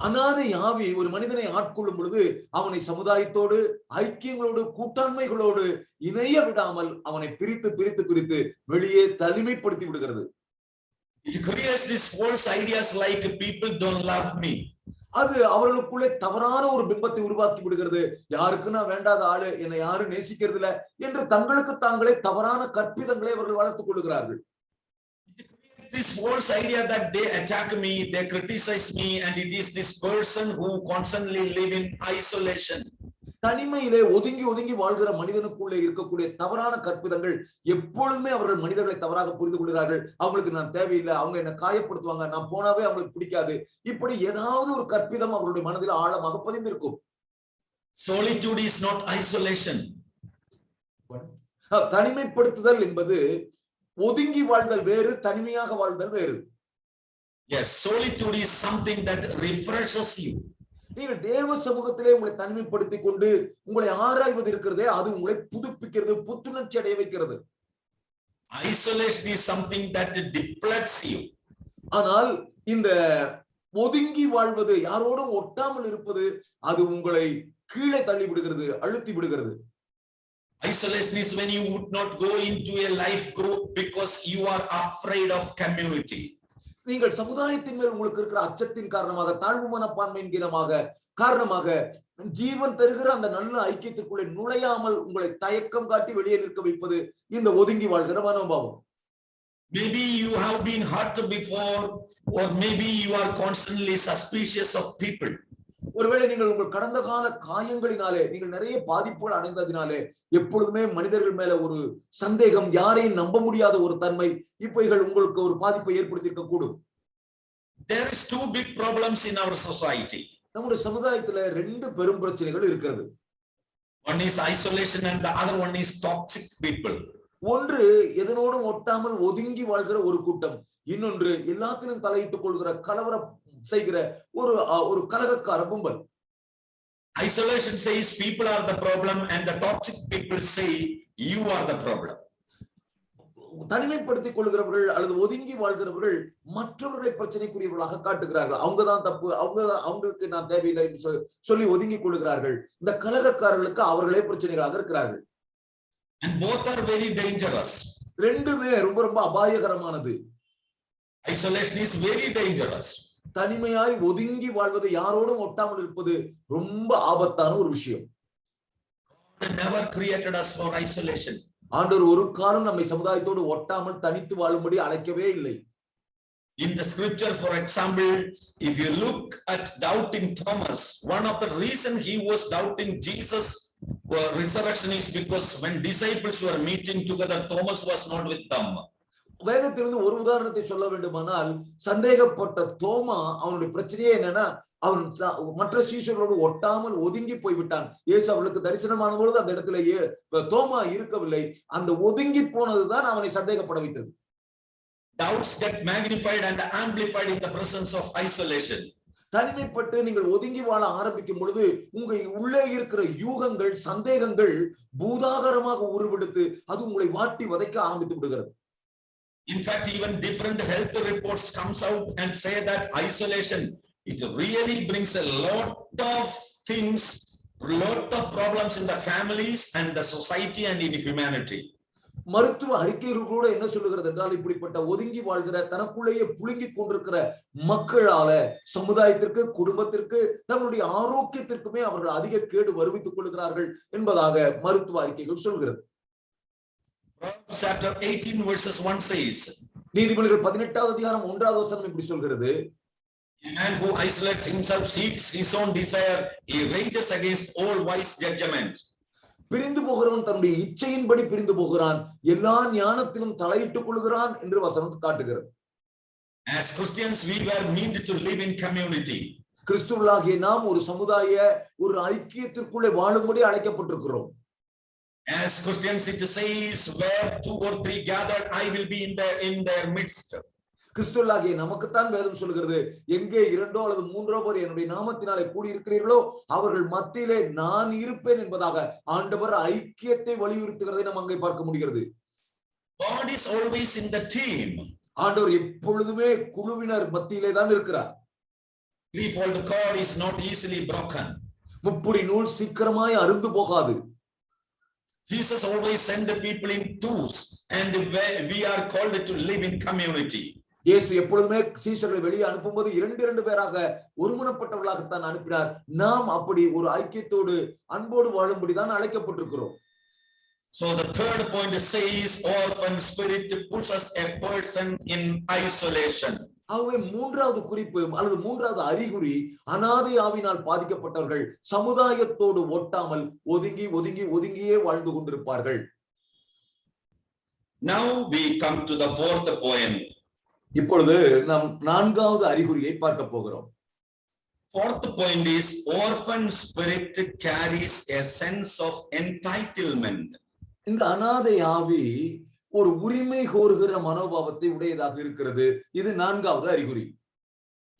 அநாதை ஆவி ஒரு மனிதனை ஆட்கொள்ளும் பொழுது அவனை சமுதாயத்தோடு, ஐக்கியங்களோடு, கூட்டாண்மைகளோடு இணைய விடாமல் அவனை பிரித்து பிரித்து பிரித்து வெளியே தனிமைப்படுத்தி விடுகிறது. It creates these false ideas like people don't love me. அது அவர்களுக்குள்ளே தவறான ஒரு பிம்பத்தை உருவாக்கி விடுகிறது. யாருக்கு நான் வேண்டாத ஆளு, என்னை யாரும் நேசிக்கிறது இல்ல என்று தங்களுக்கு தாங்களே தவறான கற்பிதங்களை அவர்கள் வளர்த்துக் கொள்கிறார்கள். This false idea that they attack me, they criticize me, and it is this person who constantly live in isolation. தனிமையிலே ஒதுங்கி ஒதுங்கி வாழ்கிற மனிதனுக்குள்ளே இருக்கக்கூடிய தவறான கற்பிதங்கள் எப்பொழுதுமே அவர்கள் மனிதர்களை தவறாக புரிந்து கொள்கிறார்கள். அவங்களுக்கு நான் தேவையில்லை, அவங்க என்ன காயப்படுத்துவாங்க, நான் போனாவே அவங்களுக்கு பிடிக்காது, இப்படி ஏதாவது ஒரு கற்பிதம் அவர்களுடைய மனதில் ஆழமாக பதிந்திருக்கும். Solitude is not isolation. தனிமைப்படுத்துதல் என்பது ஒதுங்கி வாழ்தல் வேறு, தனிமையாக வாழ்தல் வேறு. Yes, solitude is something that refreshes you. நீங்கள் தேவ சமூகத்திலே உங்களை தனிமைப்படுத்திக் கொண்டு உங்களை ஆராய்வது இருக்கிறதே, அது உங்களை புதுப்பிக்கிறது, புத்துணர்ச்சி அடைய வைக்கிறது. Isolation is something that depletes you. ஆனால் இந்த ஒதுங்கி வாழ்வது, யாரோடும் ஒட்டாமல் இருப்பது, அது உங்களை கீழே தள்ளி விடுகிறது, அழுத்தி விடுகிறது. Isolation is when you would not go into a life group because you are afraid of community. நீங்கள் சமுதாயத்தின் மேல் உங்களுக்கு இருக்கிற அச்சத்தின் காரணமாக, தாழ்வு மனப்பான்மையின் காரணமாக ஜீவன் தருகிற அந்த நல்ல ஐக்கியத்திற்குள்ளே நுழையாமல் உங்களை தயக்கம் காட்டி வெளியே நிற்க வைப்பது இந்த ஒதுங்கி வாழ்கிற மனோபாவம். Maybe you have been hurt before, or maybe you are constantly suspicious of people. ஒருவேளை நீங்கள் உங்கள் கடந்த கால காயங்களினாலே நீங்கள் நிறைய பாதிப்புகள் அடைந்ததினாலே எப்பொழுதுமே மனிதர்கள் மேல ஒரு சந்தேகம், யாரையும் நம்ப முடியாத ஒரு தன்மை, இப்பைகள் உங்களுக்கு ஒரு பாதிப்பை ஏற்படுத்தி இருக்க கூடும். There is two big problems in our society. நம்முடைய சமுதாயத்துல ரெண்டு பெரும் பிரச்சனைகள் இருக்கிறது. One is isolation and the other one is toxic people. ஒன்று எதனோடும் ஒட்டாமல் ஒதுங்கி வாழ்கிற ஒரு கூட்டம், இன்னொன்று எல்லாத்திலும் தலையிட்டுக் கொள்கிற கலவர செய்கிற ஒரு கலகக்கார கும்பல். Isolation says people are the problem and the toxic people say you are the problem. தனிமைப்படுத்திக் கொள்கிறவர்கள் அல்லது ஒதுங்கி வாழ்கிறவர்கள் மற்றவர்களை பிரச்சனைக்குரியவர்களாக காட்டுகிறார்கள். அவங்கதான் தப்பு, அவங்களுக்கு நான் தேவையில்லை என்று சொல்லி ஒதுங்கி கொள்கிறார்கள். இந்த கலகக்காரர்களுக்கு அவர்களே பிரச்சனைகளாக இருக்கிறார்கள். And both are very dangerous. ரெண்டுமே ரொம்ப ரொம்ப அபாயகரமானது. Isolation is very dangerous. தனிமையாய் ஒதுங்கி வாழ்வது, யாரோடும் ஒட்டாமல் இருப்பது ரொம்ப ஆபத்தான ஒரு விஷயம். God never created us for isolation. ஆண்டவர் ஒரு காலம் நம்மை சமுதாயத்தோடு ஒட்டாமல் தனித்து வாழும்படி அழைக்கவே இல்லை. In the scripture, for example, if you look at doubting Thomas, one of the reasons he was doubting Jesus' resurrection is because when disciples were meeting together, Thomas was not with them. வேதத்திலிருந்து ஒரு உதாரணத்தை சொல்ல வேண்டுமானால், சந்தேகப்பட்ட தோமா அவனுடைய பிரச்சனையே என்னன்னா, அவன் மற்ற சீஷர்களோடு ஒட்டாமல் ஒதுங்கி போய்விட்டான். இயேசு அவளுக்கு தரிசனமான பொழுது அந்த இடத்திலேயே தோமா இருக்கவில்லை. அந்த ஒதுங்கி போனதுதான் அவனை சந்தேகப்பட வைத்தது. Doubts get magnified and amplified in the presence of isolation. தனிமைப்பட்டு நீங்கள் ஒதுங்கி வாழ ஆரம்பிக்கும் பொழுது உங்க உள்ளே இருக்கிற யூகங்கள், சந்தேகங்கள் பூதாகரமாக உருவெடுத்து அது உங்களை வாட்டி வதைக்க ஆரம்பித்து விடுகிறது. In fact, even different health reports comes out and say that isolation, it really brings a lot of things, lot of problems in the families and the society and in humanity. மருத்துவ அறிக்கைகள் கூட என்ன சொல்லுகிறது என்றால், இப்படிப்பட்ட ஒதுங்கி வாழ்கிற தனக்குள்ளேயே புழுங்கிக் கொண்டிருக்கிற மக்களால சமுதாயத்திற்கு, குடும்பத்திற்கு, தன்னுடைய ஆரோக்கியத்திற்குமே அவர்கள் அதிக கேடு வருவித்துக் கொள்கிறார்கள் என்பதாக மருத்துவ அறிக்கைகள் சொல்கிறது. Proverbs chapter 18 verses 1 says, நீதிமொழிகள் 18வது அதிகாரம் 1வது வசனம் இப்படி சொல்கிறது, a man who isolates himself seeks his own desire, he rages against all wise judgment. பிரிந்து போகிறவன் தன்னுடைய இச்சையின்படி பிரிந்து போகிறான், எல்லா ஞானத்திலும் தலையிட்டுக் கொள்கிறான் என்று வசனம் காட்டுகிறது. As Christians, we were meant to live in community. கிறிஸ்துவர்களாகிய நாம் ஒரு சமுதாய, ஒரு ஐக்கியத்திற்குள்ளே வாழும்படி அழைக்கப்பட்டிருக்கிறோம். As Christians, it says, where 2 or 3 gathered, I will be in their midst. கிறிஸ்துவாகிய நமக்குத்தான் வேதம் சொல்கிறது, எங்கே 2 அல்லது 3 பேர் என்னுடைய நாமத்தினாலே கூடியிருக்கிறீர்களோ அவர்கள் மத்தியிலே நான் இருப்பேன் என்பதாக ஆண்டவர் ஐக்கியத்தை வலியுறுத்துகிறதை நாம் அங்கே பார்க்க முடிகிறது. God is always in the team. ஆண்டவர் எப்பொழுதுமே குழுவினர் மத்தியிலே தான் இருக்கிறார். Threefold cord is not easily broken. முப்புரி நூல் சீக்கிரமாய் அறுந்து போகாது. Jesus always send the people in twos, and we are called to live in community. இயேசு எப்பொழுதுமே சீஷர்களை வெளியே அனுப்பும்போது 2 பேராக ஒருமனப்பட்டவர்களாகத்தான் அனுப்பினார். நாம் அப்படி ஒரு ஐக்கியத்தோடு அன்போடு வாழும்படிதான் அழைக்கப்பட்டிருக்கிறோம். So the third point says orphan spirit pushes a person in isolation. ஆகவே 3வது குறிப்பு அல்லது 3வது அறிகுறி, அனாதை ஆவியினால் பாதிக்கப்பட்டவர்கள் சமுதாயத்தோடு ஒட்டாமல் ஒதுங்கியே வாழ்ந்து கொண்டிருப்பார்கள். Now we come to the fourth point. இப்பொழுது நாம் 4வது அறிகுறியை பார்க்க போகிறோம். Fourth point is orphan spirit carries a sense of entitlement. இந்த அனாதை ஆவி ஒரு உரிமை கோருகிற மனோபாவத்தை உடையதாக இருக்கிறது. இது 4வது அறிகுறி.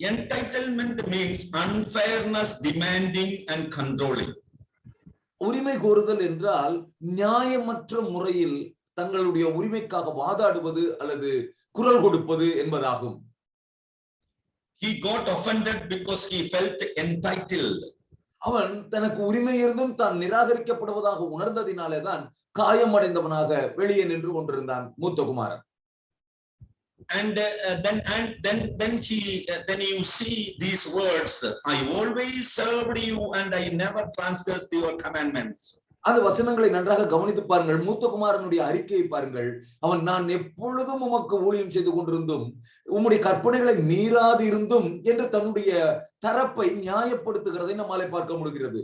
Entitlement means unfairness, demanding and controlling. உரிமை கோருதல் என்றால் நியாயமற்ற முறையில் தங்களுடைய உரிமைக்காக வாதாடுவது அல்லது குரல் கொடுப்பது என்பதாகும். He got offended because he felt entitled. அவன் தனக்கு உரிமை இருந்தும் தான் நிராகரிக்கப்படுவதாக உணர்ந்ததினாலே தான் காயமடைந்தவனாக வெளியே நின்று கொண்டிருந்தான் மூத்த குமாரன். And then you see these words, I always served you and I never transgressed your commandments. அந்த வசனங்களை நன்றாக கவனித்து பாருங்கள். மூத்த குமாரனுடைய அறிக்கையை பாருங்கள். அவன் நான் எப்பொழுதும் உமக்கு ஊழியம் செய்து கொண்டிருந்தும் உம்முடைய கற்பனைகளை மீறாது இருந்தும் என்று தன்னுடைய தரப்பை நியாயப்படுத்துகிறதை நம்மாலே பார்க்க முடிகிறது.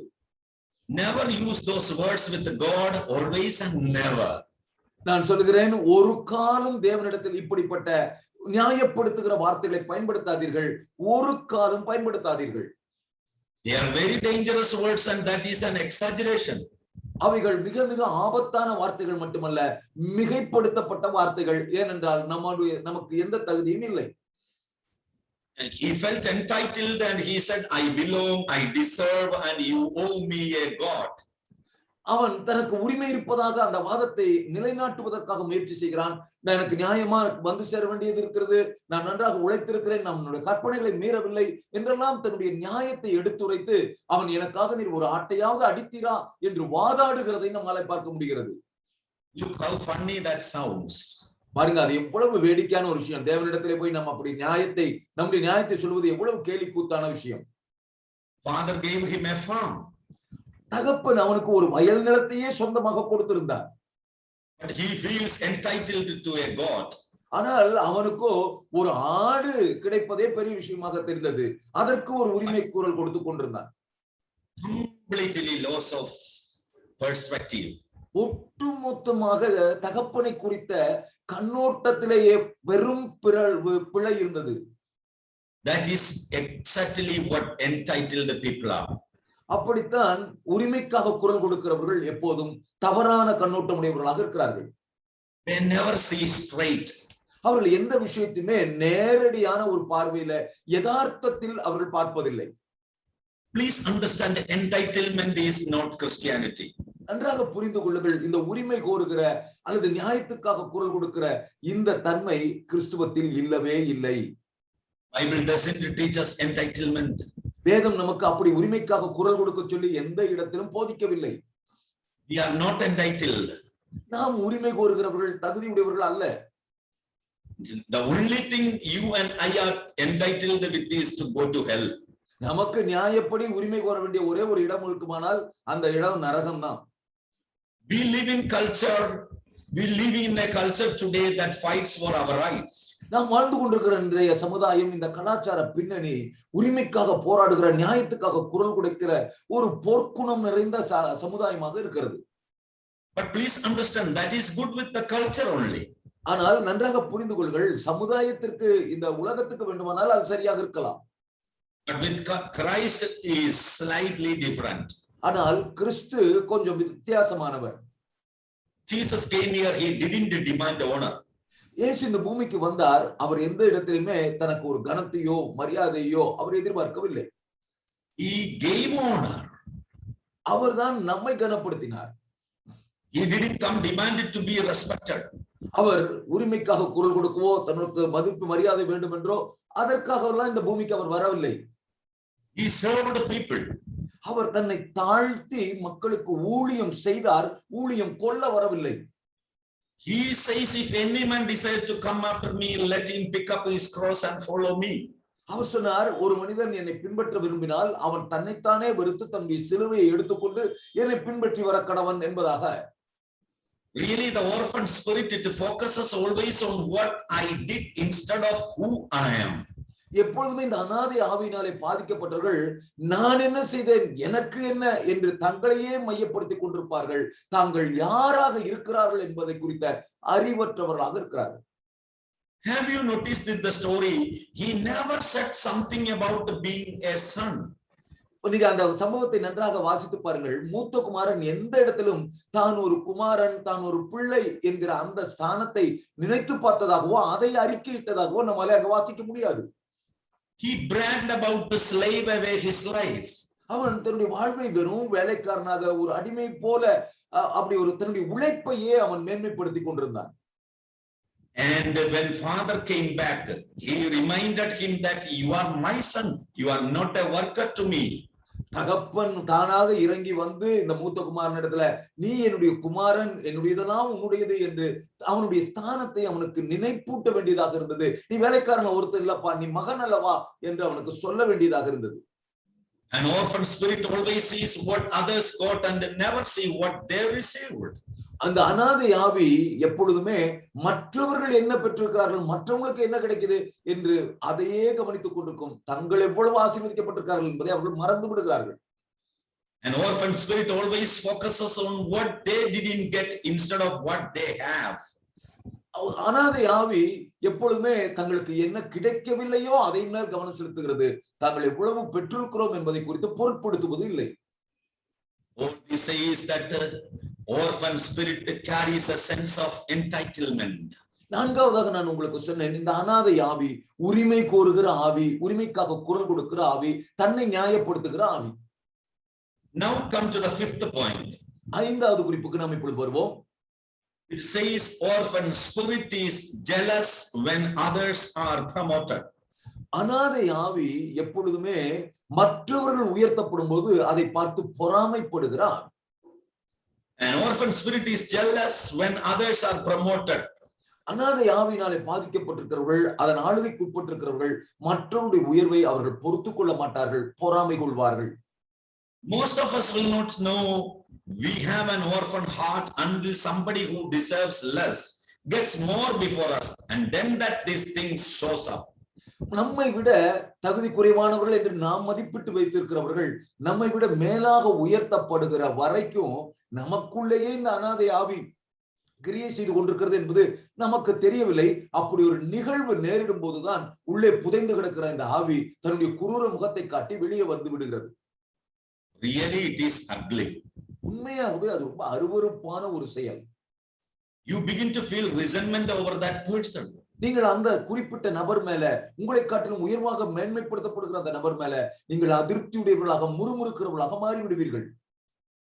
Never use those words with God, always and never. நான் சொல்லுகிறேன், ஒரு காலம் தேவனிடத்தில் இப்படிப்பட்ட நியாயப்படுத்துகிற வார்த்தைகளை பயன்படுத்தாதீர்கள், ஒரு காலம் பயன்படுத்தாதீர்கள். They are very dangerous words and that is an exaggeration. அவைகள் மிக மிக ஆபத்தான வார்த்தைகள் மட்டுமல்ல, மிகைப்படுத்தப்பட்ட வார்த்தைகள். ஏனென்றால் நமக்கு எந்த தகுதியும் இல்லை. He felt entitled and he said, I belong, I deserve and you owe me a God. அவன் தனக்கு உரிமை இருப்பதாக அந்த வாதத்தை நிலைநாட்டுவதற்காக முயற்சி செய்கிறான். நான் எனக்கு நியாயமா வந்து சேர வேண்டியது இருக்கிறது, நான் நன்றாக உழைத்திருக்கிறேன், நம்முடைய கற்பனைகளை மீறவில்லை என்றெல்லாம் தன்னுடைய நியாயத்தை எடுத்துரைத்து அவன் எனக்காக நீர் ஒரு ஆட்டையாவது அடித்தீரா என்று வாதாடுகிறதை நம்மால பார்க்க முடிகிறது. Look how funny that sounds. பாருங்க, அது எவ்வளவு வேடிக்கையான ஒரு விஷயம். தேவனிடத்திலே போய் நம்ம அப்படி நம்முடைய நியாயத்தை சொல்வது எவ்வளவு கேலி கூத்தான விஷயம். Father gave him a farm. தகப்பன் அவனுக்கு ஒரு வயல் நிலத்தையே சொந்தமாக கொடுத்திருந்தார். But he feels entitled to a God. ஆனால் அவனுக்கோ ஒரு ஆடு கிடைப்பதே பெரிய விஷயமாக தெரிந்தது. அதற்கு ஒரு உரிமை குரல் கொடுத்து கொண்டிருந்தான். Completely loss of perspective. ஒட்டுமொத்தமாக தகப்பனை குறித்த கண்ணோட்டத்திலேயே பெரும் பிழை இருந்தது. That is exactly what entitled people are. அப்படித்தான் உரிமைக்காக குரல் கொடுக்கிறவர்கள் எப்போதும் தவறான கண்ணோட்டம் உடையவர்களாக இருக்கிறார்கள். They never see straight. அவர்கள் எந்த விஷயத்தையுமே நேரடியான ஒரு பார்வையில யதார்த்தத்தில் அவர்கள் பார்ப்பதில்லை. Please understand, entitlement is not Christianity. நன்றாக புரிந்து கொள்ளுங்கள், இந்த உரிமை கோருகிற அல்லது நியாயத்துக்காக குரல் கொடுக்கிற இந்த தன்மை கிறிஸ்துவத்தில் இல்லவே இல்லை. Bible doesn't teach us entitlement. வேதம் நமக்கு அப்படி உரிமைக்காக குரல் கொடுக்க சொல்லி எந்த இடத்திலும் போதிக்கவில்லை. We are not entitled. நாம் உரிமை கோருகிறவர்கள் தகுதி உடையவர்கள் அல்ல. The only thing you and I are entitled with is to go to hell. நமக்கு நியாயப்படி உரிமை கோர வேண்டிய ஒரே ஒரு இடம் இருக்குமானால் அந்த இடம் நரகம்தான். We live in a culture today that fights for our rights. நாம் வாழ்ந்து கொண்டிருக்கிற இன்றைய சமுதாயம், இந்த கலாச்சார பின்னணி உரிமைக்காக போராடுகிற, நியாயத்துக்காக குரல் கொடுக்கிற ஒரு போர்க்குணம் நிறைந்த சமுதாயமாக இருக்கிறது. But please understand, that is good with the culture only. ஆனால் நன்றாக புரிந்து கொள்ளுங்கள், சமுதாயத்திற்கு இந்த உலகத்துக்கு வேண்டுமானால் அது சரியாக இருக்கலாம். But with Christ is slightly different. ஆனால் கிறிஸ்து கொஞ்சம் வித்தியாசமானவர். Jesus came here, he didn't demand honor. இயேசு இந்த பூமிக்கு வந்தார். அவர் எந்த இடத்திலுமே தனக்கு ஒரு கனத்தையோ மரியாதையோ அவர் எதிர்பார்க்கவில்லை. He gave honor. அவர்தான் நம்மை கனப்படுத்தினார். He didn't come demanded to be respected. அவர் உரிமைக்காக குரல் கொடுக்கவோ தனக்கு மதிப்பு மரியாதை வேண்டும் என்றோ அதற்காக எல்லாம் இந்த பூமிக்கு அவர் வரவில்லை. He served people. அவர் தன்னை தாழ்த்தி மக்களுக்கு ஊழியம் செய்தார். ஊழியம் கொள்ள வரவில்லை. He says, if any man desires to come after me, let him pick up his cross and follow me. அவர் சொன்னார், ஒரு மனிதன் என்னை பின்பற்ற விரும்பினால் அவன் தன்னைத்தானே வெறுத்து தன்னுடைய சிலுவையை எடுத்துக்கொண்டு என்னை பின்பற்றி வர கடவன் என்பதாக. Really, the orphan spirit, it focuses always on what I did instead of who I am. எப்பொழுதுமே இந்த அநாதை ஆவியினாலே பாதிக்கப்பட்டவர்கள் நான் என்ன செய்தேன், எனக்கு என்ன என்று தங்களையே மையப்படுத்திக் கொண்டிருப்பார்கள். தாங்கள் யாராக இருக்கிறார்கள் என்பதை குறித்த அறிவற்றவர்களாக இருக்கிறார்கள். Have you noticed in the story, he never said something about being a son. நீங்க அந்த சம்பவத்தை நன்றாக வாசித்து பாருங்கள். மூத்த குமாரன் எந்த இடத்திலும் தான் ஒரு குமாரன், தான் ஒரு பிள்ளை என்கிற அந்த ஸ்தானத்தை நினைத்து பார்த்ததாகவோ அதை அறிக்கையிட்டதாகவோ நம்மால அங்க வாசிக்க முடியாது. He bragged about to slave away his life. அவன் தன்னுடைய வாழ்வை வெறும் வேலைக்காரனாக ஒரு அடிமை போல அப்படி ஒரு தன்னுடைய உழைப்பையே அவன் மேன்மைப்படுத்தி கொண்டிருந்தான். And when father came back, he reminded him that you are my son, you are not a worker to me. தகப்பன் தானாக இறங்கி வந்து இந்த மூத்த குமாரன் இடத்துல நீ என்னுடைய குமாரன், என்னுடையதெல்லாம் உன்னுடையது என்று அவனுடைய ஸ்தானத்தை அவனுக்கு நினைப்பூட்ட வேண்டியதாக இருந்தது. நீ வேலைக்காரன் ஒருத்தர் இல்லப்பா, நீ மகன் அல்லவா என்று அவனுக்கு சொல்ல வேண்டியதாக இருந்தது. An orphan spirit always sees what others got and never see what they received. அந்த அநாதை ஆவி எப்பொழுதுமே மற்றவர்கள் என்ன பெற்றிருக்கிறார்கள், மற்றவங்களுக்கு என்ன கிடைக்குது என்று அதையே கவனித்துக் கொண்டிருக்கும். தங்கள் எவ்வளவு ஆசீர்வதிக்கப்பட்டிருக்கிறார்கள் என்பதை அவர்கள் மறந்து விடுகிறார்கள். An orphan spirit always focuses on what they didn't get instead of what they have. அநாதை ஆவி எப்பொழுதுமே தங்களுக்கு என்ன கிடைக்கவில்லையோ அதை மேல் கவனம் செலுத்துகிறது. தாங்கள் எவ்வளவு பெற்றிருக்கிறோம் என்பதை குறித்து பொருட்படுத்துவது இல்லை. What we say is that orphan spirit carries a sense of entitlement. நான்காவதாக நான் உங்களுக்கு சொன்னேன், இந்த அநாதை ஆவி உரிமை கோருகிற ஆவி, உரிமைக்காக குரல் கொடுக்கிற ஆவி, தன்னை நியாயப்படுத்துகிற ஆவி. Now come to the fifth point. ஐந்தாவது குறிப்புக்கு நாம் இப்பொழுது வருவோம். It says orphan spirit is jealous when others are promoted. அநாதை ஆவி எப்பொழுதுமே மற்றவர்கள் உயர்த்தப்படும் போது அதை பார்த்து பொறாமைப்படுகிறார். An orphan spirit is jealous when others are promoted. அநாதை ஆவியினாலே பாதிக்கப்பட்டிருக்கிறவர்கள், அதன் ஆளுகைக்கு உட்பட்டிருக்கிறவர்கள் மற்றவருடைய உயர்வை அவர்கள் பொறுத்துக் கொள்ள மாட்டார்கள், பொறாமை கொள்வார்கள். Most of us will not know we have an orphan heart until somebody who deserves less gets more before us, and then that these things shows up. நம்மை விட தகுதி குறைவானவர்கள் என்று நாம் மதிப்பிட்டு வைத்திருக்கிறவர்கள் நம்மை விட மேலாக உயர்த்தப்படுகிற வரைக்கும் நமக்குள்ளேயே இந்த அநாதை ஆவி கிரியை செய்து கொண்டிருக்கிறது என்பது நமக்கு தெரியவில்லை. அப்படி ஒரு நிகழ்வு நேரிடும் போதுதான் உள்ளே புதைந்து கிடக்கிற இந்த ஆவி தன்னுடைய குரூர முகத்தை காட்டி வெளியே வந்து விடுகிறது. Really, it is ugly. உண்மையாகவே அது ரொம்ப அருவருப்பான ஒரு செயல். You begin to feel resentment over that person. நீங்கள் அந்த குறிப்பிட்ட நபர் மேல, உங்களை காட்டிலும் உயர்வாக மேன்மைப்படுத்தப்படுகிற அந்த நபர் மேல நீங்கள் அதிருப்தியுடையவர்களாக முறுமுறுக்கிறவர்களாக மாறிவிடுவீர்கள்.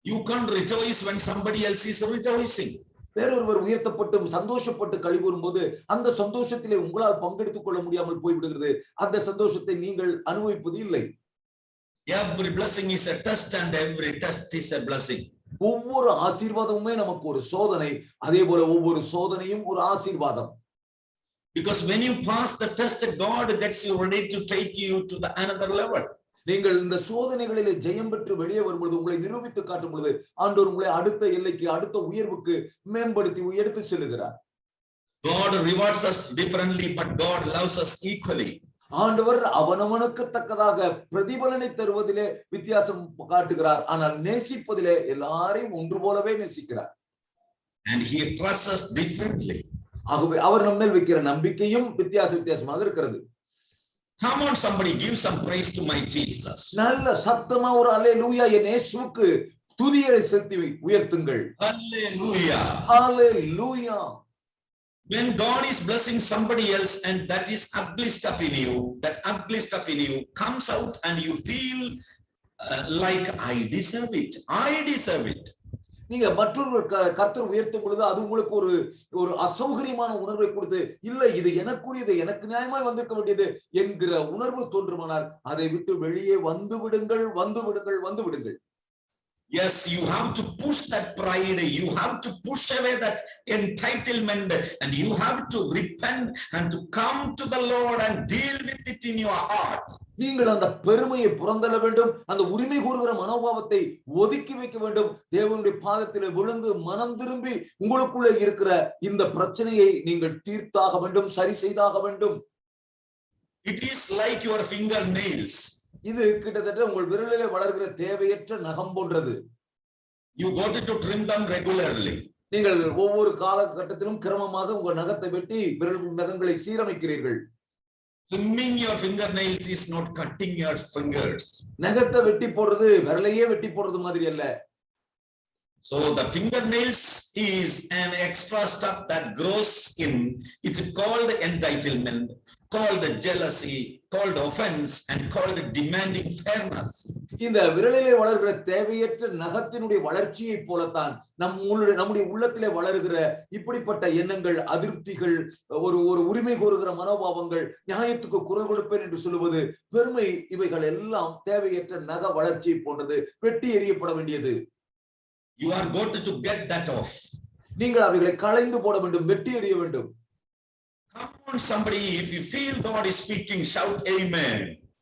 You can't rejoice when somebody else is rejoicing. வேறொருவர் உயர்த்தப்பட்டு சந்தோஷப்பட்டு கழிவுறும் போது அந்த சந்தோஷத்திலே உங்களால் பங்கெடுத்துக் கொள்ள முடியாமல் போய்விடுகிறது. அந்த சந்தோஷத்தை நீங்கள் அனுபவிப்பது இல்லை. Every blessing is a test and every test is a blessing. ஒவ்வொரு ஆசீர்வாதமுமே நமக்கு ஒரு சோதனை, அதே போல ஒவ்வொரு சோதனையும் ஒரு ஆசீர்வாதம். Because when you pass the test, God gets you ready to take you to the another level. நீங்கள் இந்த சோதனைகளிலே ஜெயம் பெற்று வெளியே வரும்பொழுது, உங்களை நிரூபித்து காட்டும் பொழுது ஆண்டவர் உங்களை அடுத்த எல்லைக்கு, அடுத்த உயர்வுக்கு மேம்படுத்தி எடுத்து செல்லுகிறார். God rewards us differently, but God loves us equally. ஆண்டவர் அவனவனுக்கு தக்கதாக பிரதிபலனை தருவதிலே வித்தியாசம் காட்டுகிறார், ஆனால் நேசிப்பதிலே எல்லாரையும் ஒன்று போலவே நேசிக்கிறார். And he trusts us differently. ஆகவே அவர் நம்மேல் வைக்கிற நம்பிக்கையும் வித்தியாசமாக இருக்கிறது. Come on, somebody give some praise to my Jesus. நல்ல சத்தமா ஒரு அல்லேலூயா என் இயேசுவுக்கு துதியை செலுத்தி உயர்த்துங்கள். Hallelujah. Hallelujah. When God is blessing somebody else and that is ugly stuff in you, that ugly stuff in you comes out and you feel like I deserve it. I deserve it. நீங்க மற்றொரு கர்த்தர் உயர்த்தும் பொழுது அது உங்களுக்கு ஒரு ஒரு அசௌகரியமான உணர்வை கொடுத்து, இல்லை இது எனக்குரியது, எனக்கு நியாயமாய் வந்திருக்க வேண்டியது என்கிற உணர்வு தோன்றுமானால் அதை விட்டு வெளியே வந்து விடுங்கள், வந்து விடுங்கள், வந்து விடுங்கள். Yes, you have to push that pride, you have to push away that entitlement, and you have to repent and to come to the Lord and deal with it in your heart. நீங்கள் அந்த பெருமையை புறந்தள்ள வேண்டும், அந்த உரிமை கூறுகிற மனோபாவத்தை ஒதுக்கி வைக்க வேண்டும். தேவனுடைய பாதத்திலே விழுந்து மனம் திரும்பி உங்களுக்குள்ளே இருக்கிற இந்த பிரச்சனையை நீங்கள் தீர்த்தாக வேண்டும், சரி செய்தாக வேண்டும். It is like your fingernails. இது கிட்டத்தட்ட உங்கள் விரலிலே வளர்கிற தேவையற்ற நகம் போன்றது. You got to trim them regularly. நீங்கள் ஒவ்வொரு காலகட்டத்திலும் கிரமமாக உங்கள் நகத்தை வெட்டி விரல் நகங்களை சீரமைக்கிறீர்கள். Trimming your fingernails is not cutting your fingers. நகத்தை வெட்டி போடுறது விரலையே வெட்டி போடுறது மாதிரி அல்ல. So the fingernails is an extra stuff that grows in. It's called entitlement, called jealousy, called offense, and called demanding fairness. இந்த விரலிலே வளர்கிற தேவையற்ற நகத்தினுடைய வளர்ச்சியை போலத்தான் நம்முடைய உள்ளத்திலே வளர்கிற இப்படிப்பட்ட எண்ணங்கள், அதிருப்திகள், ஒரு உரிமை கோருகிற மனோபாவங்கள், நியாயத்துக்கு குரல் கொடுப்பேன் என்று சொல்லுவது, பெருமை, இவைகள் எல்லாம் தேவையற்ற நக வளர்ச்சியை போன்றது, வெட்டி எறியப்பட வேண்டியது. You are going to get that off. நீங்கள் அவைகளை களைந்து போட வேண்டும், வெட்டி எறிய வேண்டும். Come on somebody, if you feel God is speaking, shout amen.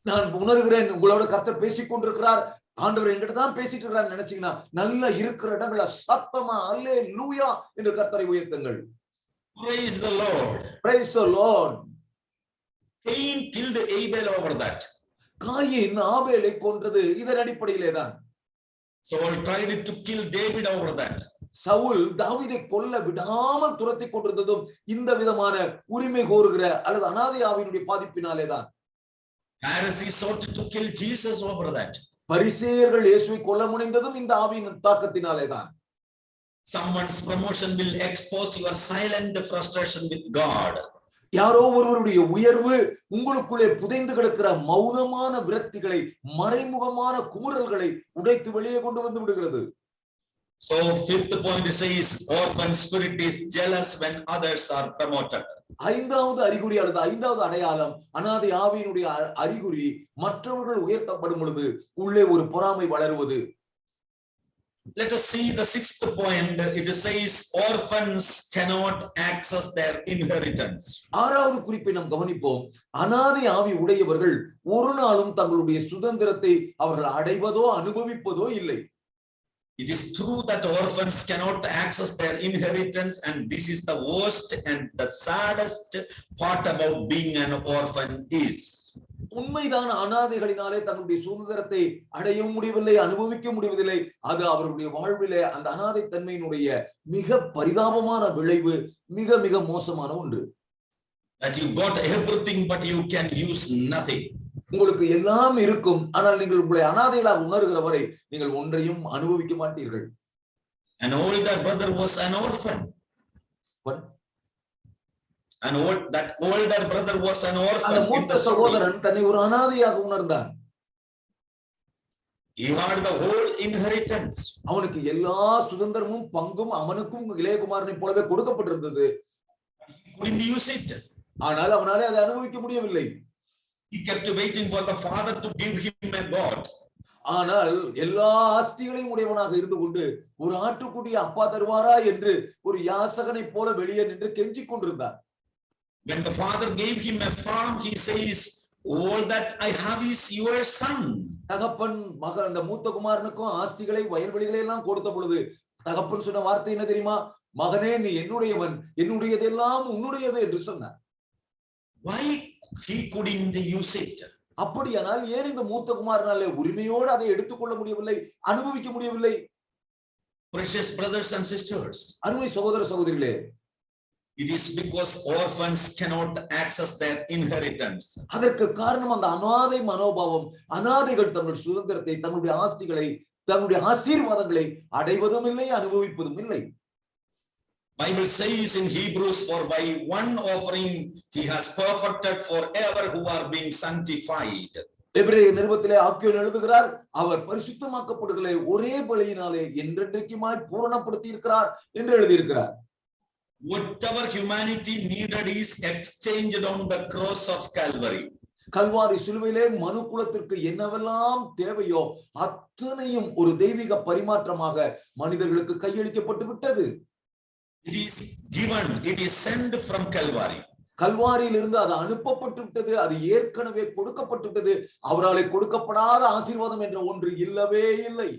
நான் உணர்கிறேன் உங்களோட கர்த்தர் பேசிக் கொண்டிருக்கிறார், ஆண்டவர் என்கிட்ட தான் பேசிட்டு இருக்கிறார் நினைச்சீங்கன்னா நல்ல இருக்கிற இடங்கள சத்தமா அல்லேலூயா என்று கர்த்தரை உயர்த்துங்கள். Praise the Lord. Praise the Lord. Cain killed Abel over that. Cain ஆபேலை கொன்றது இதன் அடிப்படையிலே தான். Saul tried to kill David over that. Saul தாவீதை கொல்ல விடாமல் துரத்தி கொண்டிருந்ததும் இந்த விதமான உரிமை கோருகிற அல்லது அனாதை ஆவியினுடைய பாதிப்பினாலே தான். Pharisees sought to kill Jesus over that. பரிசேயர்கள் இயேசுவை கொல்ல முனைந்ததும் இந்த ஆவியின் தாக்கத்தினாலே தான். Someone's promotion will expose your silent frustration with God. யாரோ ஒருவருடைய உயர்வு உங்களுக்குள்ளே புதைந்து கிடக்கிற மௌனமான விரக்திகளை, மறைமுகமான குமுறல்களை உடைத்து வெளியே கொண்டு வந்து விடுகிறது. So fifth point says orphan spirit is jealous when others are promoted. ஐந்தாவது அறிகுறி அல்லது ஐந்தாவது அடையாளம், அனாதை ஆவியினுடைய அறிகுறி, மற்றவர்கள் உயர்த்தப்படும் பொழுது உள்ளே ஒரு பொறாமை வளருவது. Let us see the sixth point. It says orphans cannot access their inheritance. ஆறாவது குறிப்பை நாம் கவனிப்போம். அனாதை ஆவி உடையவர்கள் ஒரு நாளும் தங்களுடைய சுதந்திரத்தை அவர்கள் அடைவதோ அனுபவிப்பதோ இல்லை. It is true that orphans cannot access their inheritance, and this is the worst and the saddest part about being an orphan is. உண்மைதான், அனாதைகளினாலே தன்னுடைய சுதந்திரத்தை அடையவும் முடியவில்லை, அனுபவிக்க முடிவதில்லை. அது அவர்களுடைய வாழ்விலே அந்த அனாதை தன்மையினுடைய மிக பரிதாபமான விளைவு, மிக மிக மோசமான ஒன்று. That you got everything but you can use nothing. உங்களுக்கு எல்லாம் இருக்கும், ஆனால் நீங்கள் உங்களை அனாதைகளாக உணர்கிற வரை நீங்கள் ஒன்றையும் அனுபவிக்க மாட்டீர்கள். An older brother was an orphan. What? That older brother was an orphan. அந்த மூத்த சகோதரன் தன்னை ஒரு அனாதையாக உணர்ந்தான். He had the whole inheritance. அவனுக்கு எல்லா சுதந்திரமும் பங்கும் அவனுக்கும் இளையகுமாரனை போலவே கொடுக்கப்பட்டிருந்தது. He couldn't use it. ஆனால் அவனாலே அதை அனுபவிக்க முடியவில்லை. He kept waiting for the father to give him a goat. ஆனால் எல்லா ஆஸ்திகளையும் உடையவனாக இருந்து கொண்டு ஒரு ஆட்டுக்குட்டியை அப்பா தருவாரா என்று ஒரு யாசகனை போல வெளியே நின்று கெஞ்சிக் கொண்டிருந்தான். When the father gave him a farm, he says, all that I have is your son. தகப்பன் மகன் அந்த மூத்த குமாரனுக்கும் ஆஸ்திகளை, வயல்வெளிகளை எல்லாம் கொடுத்த பொழுது தகப்பன் சொன்ன வார்த்தை என்ன தெரியுமா? மகனே, நீ என்னுடையவன், என்னுடையதெல்லாம் உன்னுடையது என்று சொன்னார். Why he couldn't use it? அப்படியானால் ஏன் இந்த மூத்த குமாரனாலே உரிமையோடு அதை எடுத்துக்கொள்ள முடியவில்லை, அனுபவிக்க முடியவில்லை? Precious brothers and sisters, அருமை சகோதர சகோதரிகளே, it is because orphans cannot access their inheritance. அதற்கு காரணம் அந்த அனாதை மனோபாவம். அனாதைகள் தங்கள் சுதந்திரத்தை, தங்களுடைய ஆஸ்திகளை, தங்களுடைய ஆசீர்வாதங்களை அடைவதும் இல்லை, அனுபவிப்பதும் இல்லை. Bible says in Hebrews, for by one offering he has perfected forever who are being sanctified. எபிரேயர் நிருபத்திலே ஆக்கியோன் எழுதுகிறார், அவர் பரிசுத்தமாக்கப்படுகளை ஒரே பலியினாலே என்றென்றைக்குமாய் பூரணப்படுத்தி இருக்கிறார் என்று எழுதியிருக்கிறார். Whatever humanity needed is exchanged on the cross of Calvary. Kalvari சிலுவையிலே மனுக்குலத்திற்கு என்னவெல்லாம் தேவையோ அத்தனையும் ஒரு தெய்வீக பரிமாற்றமாக மனிதர்களுக்கு கையளிக்கப்பட்டு விட்டது. It is given, it is sent from Calvary. கல்வாரியிலிருந்து அது அனுப்பப்பட்டு விட்டது, அது ஏற்கனவே கொடுக்கப்பட்டு விட்டது. அவராலே கொடுக்கப்படாத ஆசீர்வாதம் என்ற ஒன்று இல்லவே இல்லை.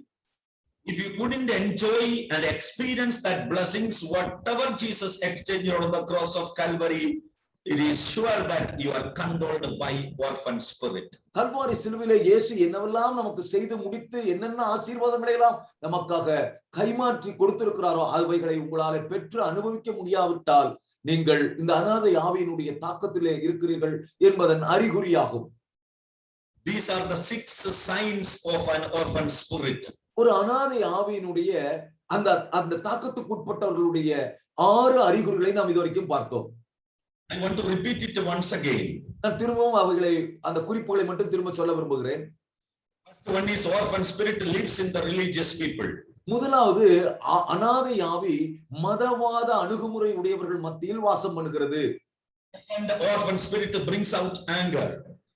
If you couldn't enjoy and experience that blessings, whatever Jesus exchanged on the cross of Calvary, it is sure that you are controlled by orphan spirit. Kalvari சிலுவையிலே இயேசு என்னவெல்லாம் நமக்கு செய்து முடித்து என்னென்ன ஆசீர்வாதங்களை எல்லாம் நமக்காக கைமாற்றி கொடுத்திருக்கிறாரோ அவைகளை உங்களால பெற்று அனுபவிக்க முடியாவிட்டால் நீங்கள் இந்த அனாதை ஆவியினுடைய தாக்கத்திலே இருக்கிறீர்கள் என்பதன் அறிகுறியாகும். These are the 6 signs of an orphan spirit. ஒரு அனாதை ஆவியினுடைய அந்த தாக்கத்துக்குட்பட்டவர்களுடைய 6 அறிகுறிகளை நாம் இதுவரைக்கும் பார்த்தோம். I want to repeat it once again. நான் திரும்பவும் அவைகளை அந்த குறிப்புகளை மட்டும் திரும்ப சொல்ல விரும்புகிறேன். First one is orphan spirit lives in the religious people. முதலாவது அனாதை ஆவி மதவாத அணுகுமுறை உடையவர்கள் மத்தியில் வாசம் பண்ணுகிறது. Second, orphan spirit brings out anger.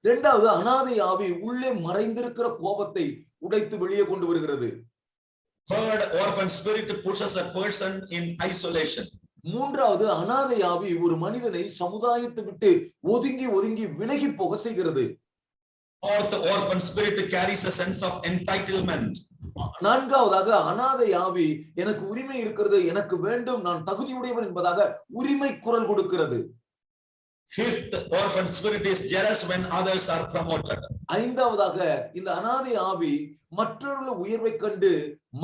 இரண்டாவது அனாதை ஆவி உள்ளே மறைந்திருக்கிற கோபத்தை உடைத்து வெளியே கொண்டு வருகிறது. Third, orphan spirit pushes a person in isolation. மூன்றாவது அனாதை ஆவி ஒரு மனிதனை சமுதாயத்தை விட்டு ஒதுங்கி ஒதுங்கி விலகி போக செய்கிறது. Fourth, orphan spirit carries a sense of entitlement. நான்காவதாக அனாதை ஆவி எனக்கு உரிமை இருக்கிறது, எனக்கு வேண்டும், நான் தகுதியுடையவன் என்பதாக உரிமை குரல் கொடுக்கிறது. Fifth, orphan spirit is jealous when others are promoted. ஐந்தாவதாக இந்த அனாதை ஆவி மற்றவர்கள் உயர்வை கண்டு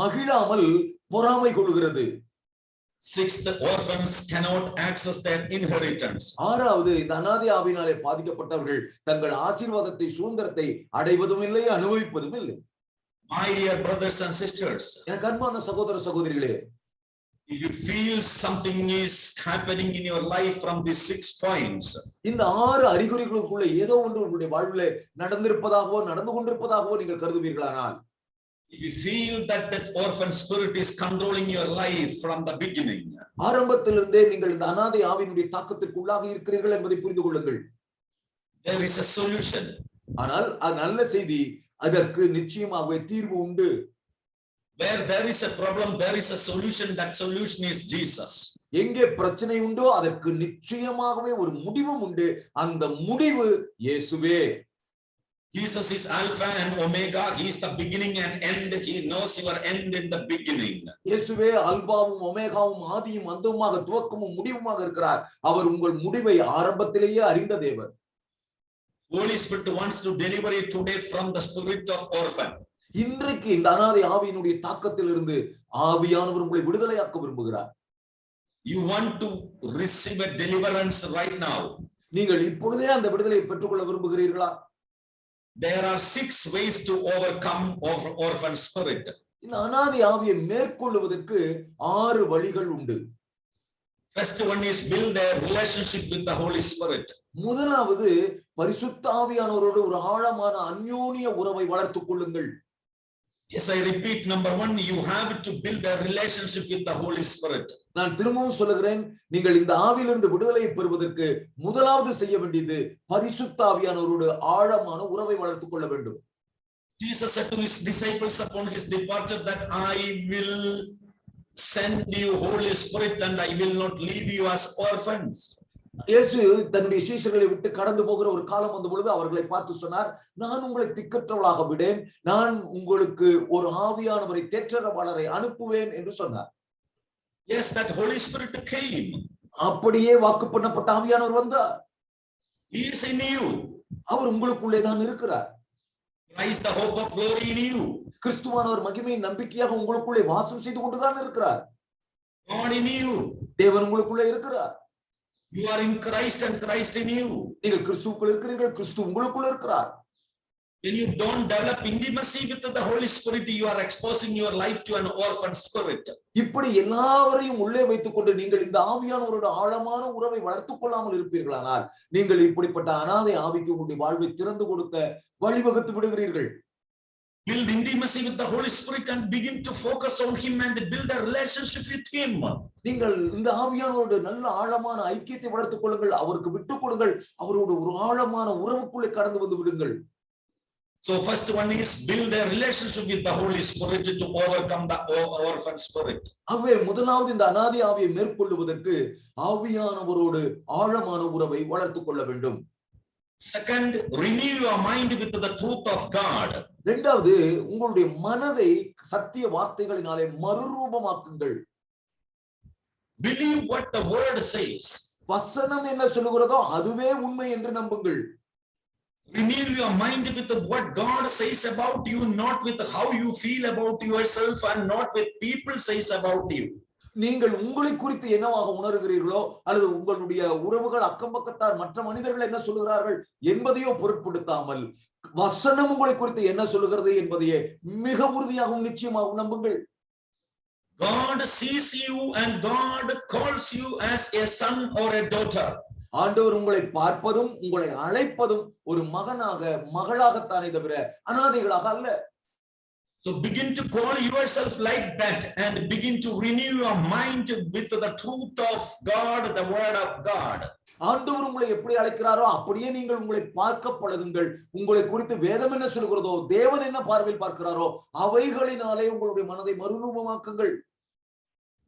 மகிழாமல் பொறாமை கொள்கிறது. Sixth, orphans cannot access their inheritance. ஆறாவது இந்த அனாதை ஆவியினாலே பாதிக்கப்பட்டவர்கள் தங்கள் ஆசீர்வாதத்தை சுதந்திரத்தை அடைவதும் இல்லை, அனுபவிப்பதும் இல்லை. My dear brothers and sisters, எனக்கு அன்பான சகோதர சகோதரிகளே, if you feel something is happening in your life from these 6 points, இந்த 6 அறிகுறிகளுக்குள்ள ஏதோ ஒன்று உங்களுடைய வாழ்விலே நடந்திருப்பதாகவோ நடந்து கொண்டிருப்பதாகவோ நீங்கள் கருதுவீர்களானால், if you feel that that orphan spirit is controlling your life from the beginning, ஆரம்பத்திலிருந்தே நீங்கள் இந்த அனாதை ஆவியினுடைய தாக்கத்திற்குள்ளாக இருக்கிறீர்கள் என்பதை புரிந்து கொள்ளுங்கள். there is a solution. ஆனால் அது நல்ல செய்தி, அதற்கு நிச்சயமாகவே தீர்வு உண்டு. Where there is a problem, there is a solution. That solution is Jesus. எங்கே பிரச்சனை உண்டோ அதற்கு நிச்சயமாகவே ஒரு முடிவும் உண்டு. அந்த முடிவு இயேசுவே. Jesus is Alpha and Omega. He is the beginning and end. He knows your end in the beginning. இயேசுவே அல்பாவும் ஒமேகாவும் ஆதியும் அந்தமுமாக துவக்கமும் முடிவுமாக இருக்கிறார். அவர் உங்கள் முடிவை ஆரம்பத்திலேயே அறிந்த தேவர். Holy Spirit wants to deliver you today from the spirit of orphan. இன்றைக்கு இந்த அனாதை ஆவியினுடைய தாக்கத்திலிருந்து ஆவியானவர் உங்களை விடுதலையாக்க விரும்புகிறார். You want to receive a deliverance right now. நீங்கள் இப்பொழுதே அந்த விடுதலையை பெற்றுக்கொள்ள விரும்புகிறீர்களா? There are 6 ways to overcome orphan spirit. இந்த அனாதை ஆவியை மேற்கொள்வதற்கு 6 வழிகள் உண்டு. First one is build a relationship with the Holy Spirit. முதலாவது பரிசுத்த ஆவியானவரோடு ஒரு ஆழமான அந்யோன்ய உறவை வளர்த்துக் கொள்ளுங்கள். Yes, I repeat, number 1, you have to build a relationship with the Holy Spirit. நான் திரும்பவும் சொல்லுகிறேன், நீங்கள் இந்த ஆவியிலிருந்து விடுதலையை பெறுவதற்கு முதலாவது செய்ய வேண்டியது பரிசுத்த ஆவியானவரோடு ஆழமான உறவை வளர்த்துக் கொள்ள வேண்டும். Jesus said to his disciples upon his departure that I will send you Holy Spirit and I will not leave you as orphans. இயேசு தன்னுடைய சீஷர்களை விட்டு கடந்து போகிற ஒரு காலம் வந்த பொழுது அவர்களை பார்த்து சொன்னார், நான் உங்களை திக்கற்றவளாக விடேன், நான் உங்களுக்கு ஒரு ஆவியானவரை தேற்றரவாளரை அனுப்புவேன் என்று சொன்னார். Yes, that Holy Spirit came. அப்படியே வாக்கு பண்ணப்பட்ட ஆவியானவர் வந்தார். He is in you. அவர் உங்களுக்குள்ளே தான் இருக்கிறார். Christ, the hope of glory in you. கிறிஸ்துவானவர் மகிமையின் நம்பிக்கையாக உங்களுக்குள்ளே வாசம் செய்து கொண்டுதான் இருக்கிறார். God in you. தேவன் உங்களுக்குள்ளே இருக்கிறார். You are in Christ and Christ in you. நீங்கள் கிறிஸ்துவுக்குள் இருக்கிறீர்கள், கிறிஸ்து உங்களுக்குள் இருக்கிறார். When you don't develop intimacy with the Holy Spirit, you are exposing your life to an orphan spirit. இப்படி எல்லாவரையும் உள்ளே வைத்துக் கொண்டு நீங்கள் இந்த ஆவியானவரோட ஆழமான உறவை வளர்த்துக் கொள்ளாமல் இருப்பீர்களானால் நீங்கள் இப்படிப்பட்ட அனாதை ஆவிக்கு உங்களுடைய வாழ்வை திறந்து கொடுக்க வழிவகுத்து விடுகிறீர்கள். Build intimacy with the Holy Spirit and begin to focus on Him and build a relationship with Him. நீங்கள் இந்த ஆவியானவரோடு நல்ல ஆழமான ஐக்கியத்தை வளர்த்துக் கொள்ளுங்கள், அவருக்கு விட்டுக் கொடுங்கள், அவரோடு ஒரு ஆழமான உறவுக்குள்ளே கடந்து வந்து விடுங்கள். So first one is build a relationship with the Holy Spirit to overcome the orphan spirit. ஆகவே முதலாவது இந்த அனாதை ஆவியை மேற்கொள்வதற்கு ஆவியானவரோடு ஆழமான உறவை வளர்த்துக் கொள்ள வேண்டும். Second, renew your mind with the truth of God. இரண்டாவது உங்களுடைய மனதை சத்திய வார்த்தைகளினாலே மறுரூபமாக்குங்கள். Believe what the word says. வசனம் என்ன சொல்லுகிறதோ அதுவே உண்மை என்று நம்புங்கள். Renew your mind with what God says about you, not with how you feel about yourself and not with people says about you. நீங்கள் உங்களை குறித்து என்னவாக உணர்கிறீர்களோ அல்லது உங்களுடைய உறவுகள் அக்கம் பக்கத்தார் மற்ற மனிதர்கள் என்ன சொல்லுகிறார்கள் என்பதையோ பொருட்படுத்தாமல் வசனம் உங்களை குறித்து என்ன சொல்லுகிறது என்பதையே மிக உறுதியாகவும் நிச்சயமாகவும் நம்புங்கள். God sees you and God calls you as a son or a daughter. ஆண்டவர் உங்களை பார்ப்பதும் உங்களை அழைப்பதும் ஒரு மகனாக மகளாகத்தானே தவிர அனாதைகளாக அல்ல. So begin to call yourself like that and begin to renew your mind with the truth of God, the word of God. ஆண்டவர் உங்களை எப்படி அழைக்கிறாரோ அப்படியே நீங்கள் உங்களை பார்க்க பழகுங்கள். உங்களை குறித்து வேதம் என்ன சொல்கிறதோ தேவன் என்ன பார்வையில் பார்க்கிறாரோ அவைகளினாலே உங்களுடைய மனதை மறுரூபமாக்குங்கள்.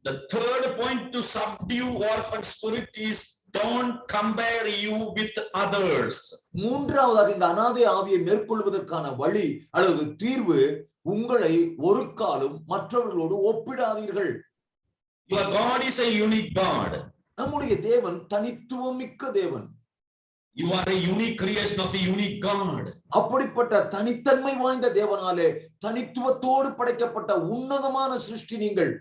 The third point to subdue orphan spirit is don't compare you with others. மூன்றாவதாக இந்த அனாதை ஆவியை மேற்கொள்வதற்கான வழி அல்லது தீர்வு உங்களை ஒரு காலம் மற்றவர்களோடு ஒப்பிடாதீர்கள். Your God is a unique God. நம்முடைய தேவன் தனித்துவம் மிக்க தேவன். You are a unique creation of a unique God. அப்படிப்பட்ட தனித்தன்மை வாய்ந்த தேவனாலே தனித்துவத்தோடு படைக்கப்பட்ட உன்னதமான சிருஷ்டி நீங்கள்.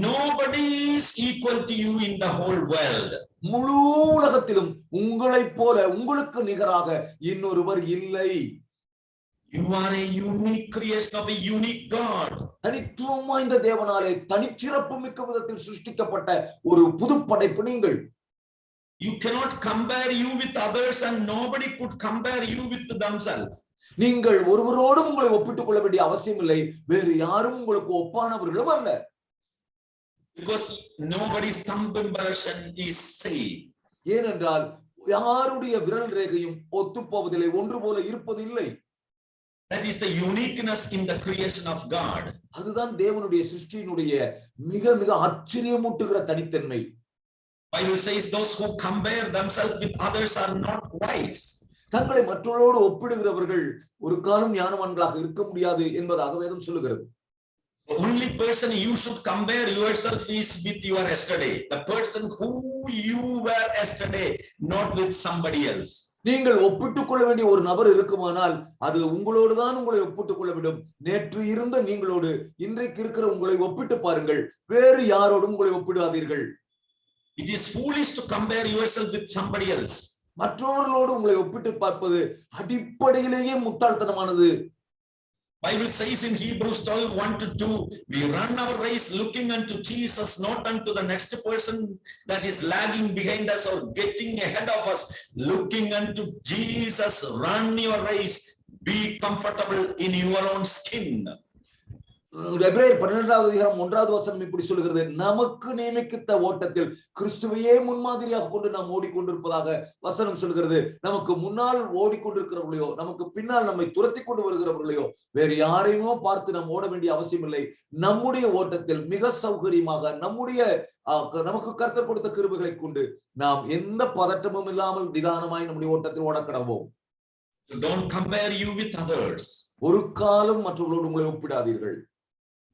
Nobody is equal to you in the whole world. முழு உலகத்திலும் உங்களைப் போல உங்களுக்கு நிகராக இன்னொருவர் இல்லை. You are a unique creation of a unique God. தனித்துவம் வாய்ந்த தேவனாலே தனிச்சிறப்பு மிக்க விதத்தில் சிருஷ்டிக்கப்பட்ட ஒரு புது படைப்பு நீங்கள். You cannot compare you with others and nobody could compare you with themselves. நீங்கள் ஒருவரோடும் உங்களை ஒப்பிட்டுக் கொள்ள வேண்டிய அவசியம் இல்லை, வேறு யாரும் உங்களுக்கு ஒப்பானவர்களும் அல்ல. Because nobody's thumb impression is same. ஏனென்றால் யாருடைய விரல் ரேகையும் ஒத்துப்போவதில்லை, ஒன்று போல இருப்பது இல்லை. That is the uniqueness in the creation of God. அதுதான் தேவனுடைய சிருஷ்டியினுடைய மிக மிக ஆச்சரியமூட்டுகிற தனித்தன்மை. Bible says those who compare themselves with others are not wise. தங்களை மற்றவர்களோடு ஒப்பிடுகிறவர்கள் ஒரு காலம் ஞானவான்களாக இருக்க முடியாது என்பதாக வேதம் சொல்லுகிறது. The only person you should compare yourself is with your yesterday, the person who you were yesterday, not with somebody else. நீங்கள் ஒப்பிட்டுக் கொள்ள வேண்டிய ஒரு நபர் இருக்குமானால் அது உங்களோடு தான் உங்களை ஒப்பிட்டுக் கொள்ள வேண்டும். நேற்று இருந்த நீங்களோடு இன்றைக்கு இருக்கிற உங்களை ஒப்பிட்டு பாருங்கள், வேறு யாரோடும் உங்களை ஒப்பிடாதீர்கள். It is foolish to compare yourself with somebody else. மற்றவர்களோடு உங்களை ஒப்பிட்டு பார்ப்பது அடிப்படையிலேயே முட்டாள்தனமானது. Bible says in Hebrews 12:1-2, we run our race looking unto Jesus, not unto the next person that is lagging behind us or getting ahead of us. Looking unto Jesus, run your race, be comfortable in your own skin. எபிரேயர் 12வது அதிகாரம் 1வது வசனம் இப்படி சொல்கிறது, நமக்கு நியமித்த ஓட்டத்தில் கிறிஸ்துவையே முன்மாதிரியாக கொண்டு நாம் ஓடிக்கொண்டிருப்பதாக வசனம் சொல்கிறது. நமக்கு முன்னால் ஓடிக்கொண்டிருக்கிறவர்களையோ நமக்கு பின்னால் நம்மை துரத்தி கொண்டு வருகிறவர்களையோ வேறு யாரையுமோ பார்த்து நாம் ஓட வேண்டிய அவசியம் இல்லை. நம்முடைய ஓட்டத்தில் மிக சௌகரியமாக நமக்கு கர்த்தர் கொடுத்த கிருபைகளை கொண்டு நாம் எந்த பதட்டமும் இல்லாமல் நிதானமாய் நம்முடைய ஓட்டத்தில் ஓடக்கடவோம். Don't compare you with others. ஒரு காலம் மற்றவர்களோடு உங்களை ஒப்பிடாதீர்கள்.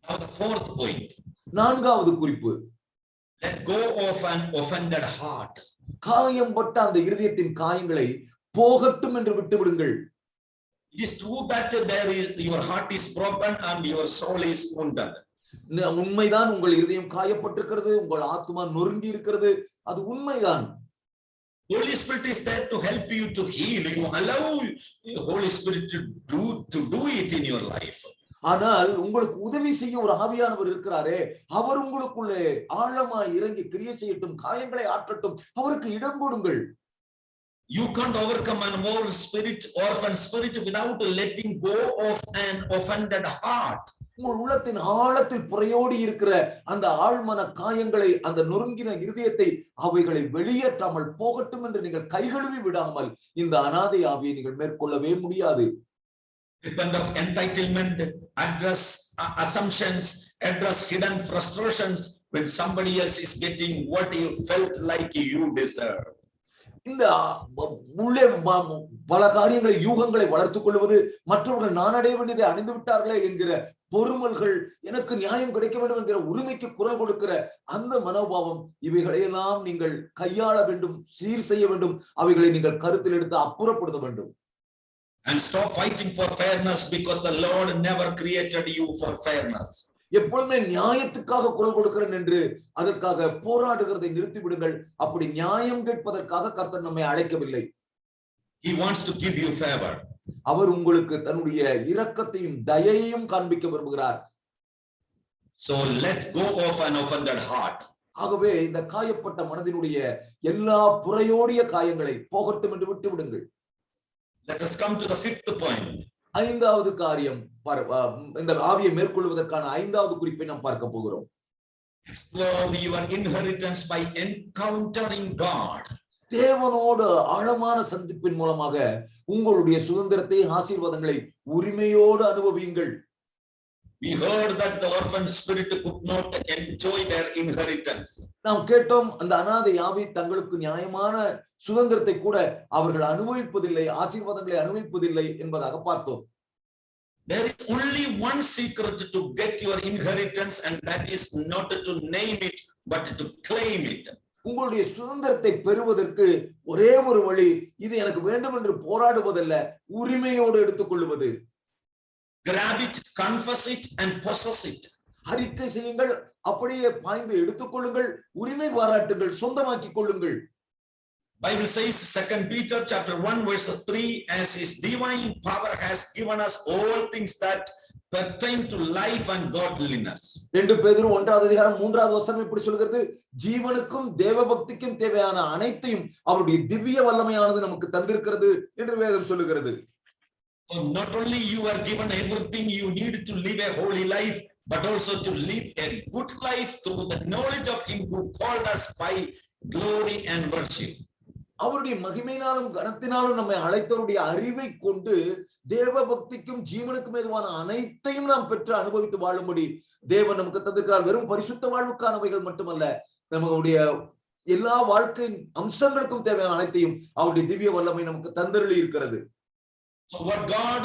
Now the fourth point. நான்காவது குறிப்பு, let go of an offended heart. காயம்பட்ட அந்த இருதயத்தின் காயங்களை போகட்டும் என்று விட்டு விடுங்கள். It is true that your heart is broken and your soul is wounded. உண்மைதான், உங்கள் இருதயம் காயப்பட்டிருக்கிறது, உங்கள் ஆத்துமா நொறுங்கி இருக்கிறது, அது உண்மைதான். Holy Spirit is there to help you to heal. You allow Holy Spirit to do it in your life. ஆனால் உங்களுக்கு உதவி செய்ய ஒரு ஆவியானவர் இருக்கிறாரே, அவர் உங்களுக்குள்ளே ஆழமாய் இறங்கி கிரியை செய்யட்டும், காயங்களை ஆற்றட்டும், அவருக்கு இடம் கொடுங்கள். You can't overcome an old spirit, orphan spirit, without letting go of an offended heart. உங்கள் உள்ளத்தின் ஆழத்தில் புறையோடி இருக்கிற அந்த ஆழ்மன காயங்களை, அந்த நொறுங்கின இருதயத்தை, அவைகளை வெளியேற்றாமல் போகட்டும் என்று நீங்கள் கைகழுவி விடாமல் இந்த அனாதை ஆவியை நீங்கள் மேற்கொள்ளவே முடியாது. Repent of entitlement, address assumptions, address hidden frustrations when somebody else is getting what you felt like you deserve. இந்த உள்ளே பல காரியங்களை, யூகங்களை வளர்த்துக் கொள்வது, மற்றவர்கள் நான் அடைய வேண்டியதை அடைந்து விட்டார்களே என்கிற பொறுமல்கள், எனக்கு நியாயம் கிடைக்க வேண்டும் என்கிற உரிமைக்கு குரல் கொடுக்கிற அந்த மனோபாவம், இவைகளையெல்லாம் நீங்கள் கையாள வேண்டும், சீர் செய்ய வேண்டும், அவைகளை நீங்கள் கருத்தில் எடுத்து அப்புறப்படுத்த வேண்டும். And stop fighting for fairness, because the Lord never created you for fairness. எப்பொழுதுமே நியாயத்துக்காக குரல் கொடுக்கிறேன் என்று அதற்காக போராடுகிறதை நிறுத்திவிடுங்கள். அப்படி நியாயம் கேட்பதற்காக கர்த்தர் நம்மை அழைக்கவில்லை. He wants to give you favor. அவர் உங்களுக்கு தன்னுடைய இரக்கத்தையும் தயையையும் காண்பிக்க விரும்புகிறார். So let go of an offended heart. ஆகவே இந்த காயப்பட்ட மனதினுடைய எல்லா புறையோடிய காயங்களை போகட்டும் என்று விட்டு விடுங்கள். Let us come to the fifth point. ஐந்தாவது காரியம், இந்த ஆவியை மேற்கொள்வதற்கான ஐந்தாவது குறிப்பை நாம் பார்க்க போகிறோம். Explore your inheritance by encountering God. தேவனோடு ஆழமான சந்திப்பின் மூலமாக உங்களுடைய சுதந்திரத்தை, ஆசீர்வாதங்களை உரிமையோடு அனுபவியுங்கள். We heard that the orphan spirit could not enjoy their inheritance. நாம் கேட்டோம், அந்த அனாதை ஆவி தங்களுக்கு நியாயமான சுதந்திரத்தை கூட அவர்கள் அனுபவிப்பதில்லை, ஆசீர்வாதங்களை அனுபவிப்பதில்லை என்பதாக பார்த்தோம். There is only one secret to get your inheritance, and that is not to name it but to claim it. உங்களுடைய சுதந்திரத்தை பெறுவதற்கு ஒரே ஒரு வழி, இது எனக்கு வேண்டும் என்று போராடுவதல்ல, உரிமையோடு எடுத்துக்கொள்வது. Grab it, confess it and possess it. அறிக்கை செய்யுங்கள், அப்படியே பாய்ந்து எடுத்துக்கொள்ளுங்கள், உரிமை பாராட்டுங்கள், சொந்தமாக்கிக் கொள்ளுங்கள். Bible says 2 Peter chapter 1 verses 3, as his divine power has given us all things that pertain to life and godliness. 2 பேதுரு 1வது அதிகாரம் 3வது வசனம் இப்படி சொல்கிறது, ஜீவனுக்கும் தேவபக்திக்கும் தேவையான அனைத்தையும் அவருடைய திவ்ய வல்லமையானது நமக்கு தந்திருக்கிறது என்று வேதம் சொல்லுகிறது. So not only you are given everything you need to live a holy life, but also to live a good life through the knowledge of him who called us by glory and worship. அவருடைய மகிமையினாலும் கனத்தினாலும் நம்மை அழைத்தவருடைய அறிவை கொண்டு தேவ பக்திக்கும் ஜீவனுக்கும் ஏதுவான அனைத்தையும் நாம் பெற்று அனுபவித்து வாழும்படி தேவன் நமக்கு தந்திருக்கிறார். வெறும் பரிசுத்த வாழ்வுக்கானவைகள் மட்டுமல்ல, நம்முடைய எல்லா வாழ்க்கை அம்சங்களுக்கும் தேவையான அனைத்தையும் அவருடைய திவ்ய வல்லமை நமக்கு தந்தருளி இருக்கிறது. So what God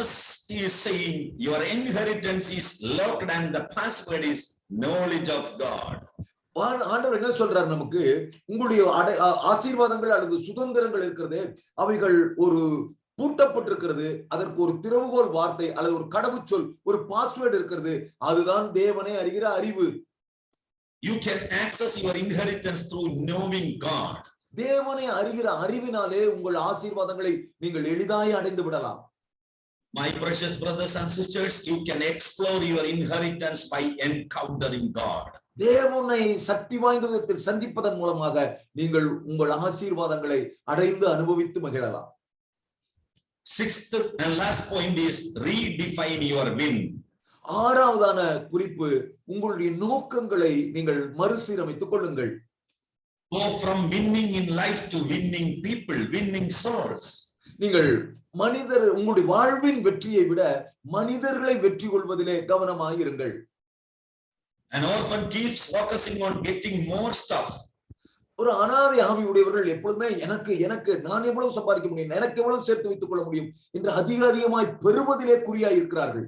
is saying, your inheritance is locked and the password is knowledge of God. ஆண்டவர் என்ன சொல்றார் நமக்கு, உங்களுடைய ஆசீர்வாதங்கள் அல்லது சுதந்திரங்கள் இருக்கிறது, அவைகள் ஒரு பூட்டப்பட்டிருக்கிறது, அதற்கு ஒரு திறவுகோல் வார்த்தை அல்லது ஒரு கடவுச்சொல், ஒரு பாஸ்வேர்டு இருக்கிறது, அதுதான் தேவனை அறிகிற அறிவு. You can access your inheritance through knowing God. தேவனை அறிகிற அறிவினாலே உங்கள் ஆசீர்வாதங்களை நீங்கள் எளிதாய் அடைந்து விடலாம். My precious brothers and sisters, you can explore your inheritance by encountering God. தேவனை சக்தி வாய்ந்த விதத்தில் சந்திப்பதன் மூலமாக நீங்கள் உங்கள் ஆசீர்வாதங்களை அடைந்து அனுபவித்து மகிழலாம். Sixth and last point is redefine your win. ஆறாவதான குறிப்பு, உங்களுடைய நோக்கங்களை நீங்கள் மறுசீரமைத்துக் கொள்ளுங்கள். Go from winning in life to winning people, winning souls. நீங்கள் உங்களுடைய வாழ்வின் வெற்றியை விட மனிதர்களை வெற்றி கொள்வதிலே கவனமாயிருங்கள். An orphan keeps focusing on getting more stuff. ஒரு அனாதை ஆவி உடையவர்கள் எப்பொழுதுமே எனக்கு நான் எவ்வளவு சம்பாதிக்க முடியும், எனக்கு எவ்வளவு சேர்த்து வைத்துக் கொள்ள முடியும் என்று அதிகமாய் பெறுவதிலே குறியாய் இருக்கிறார்கள்.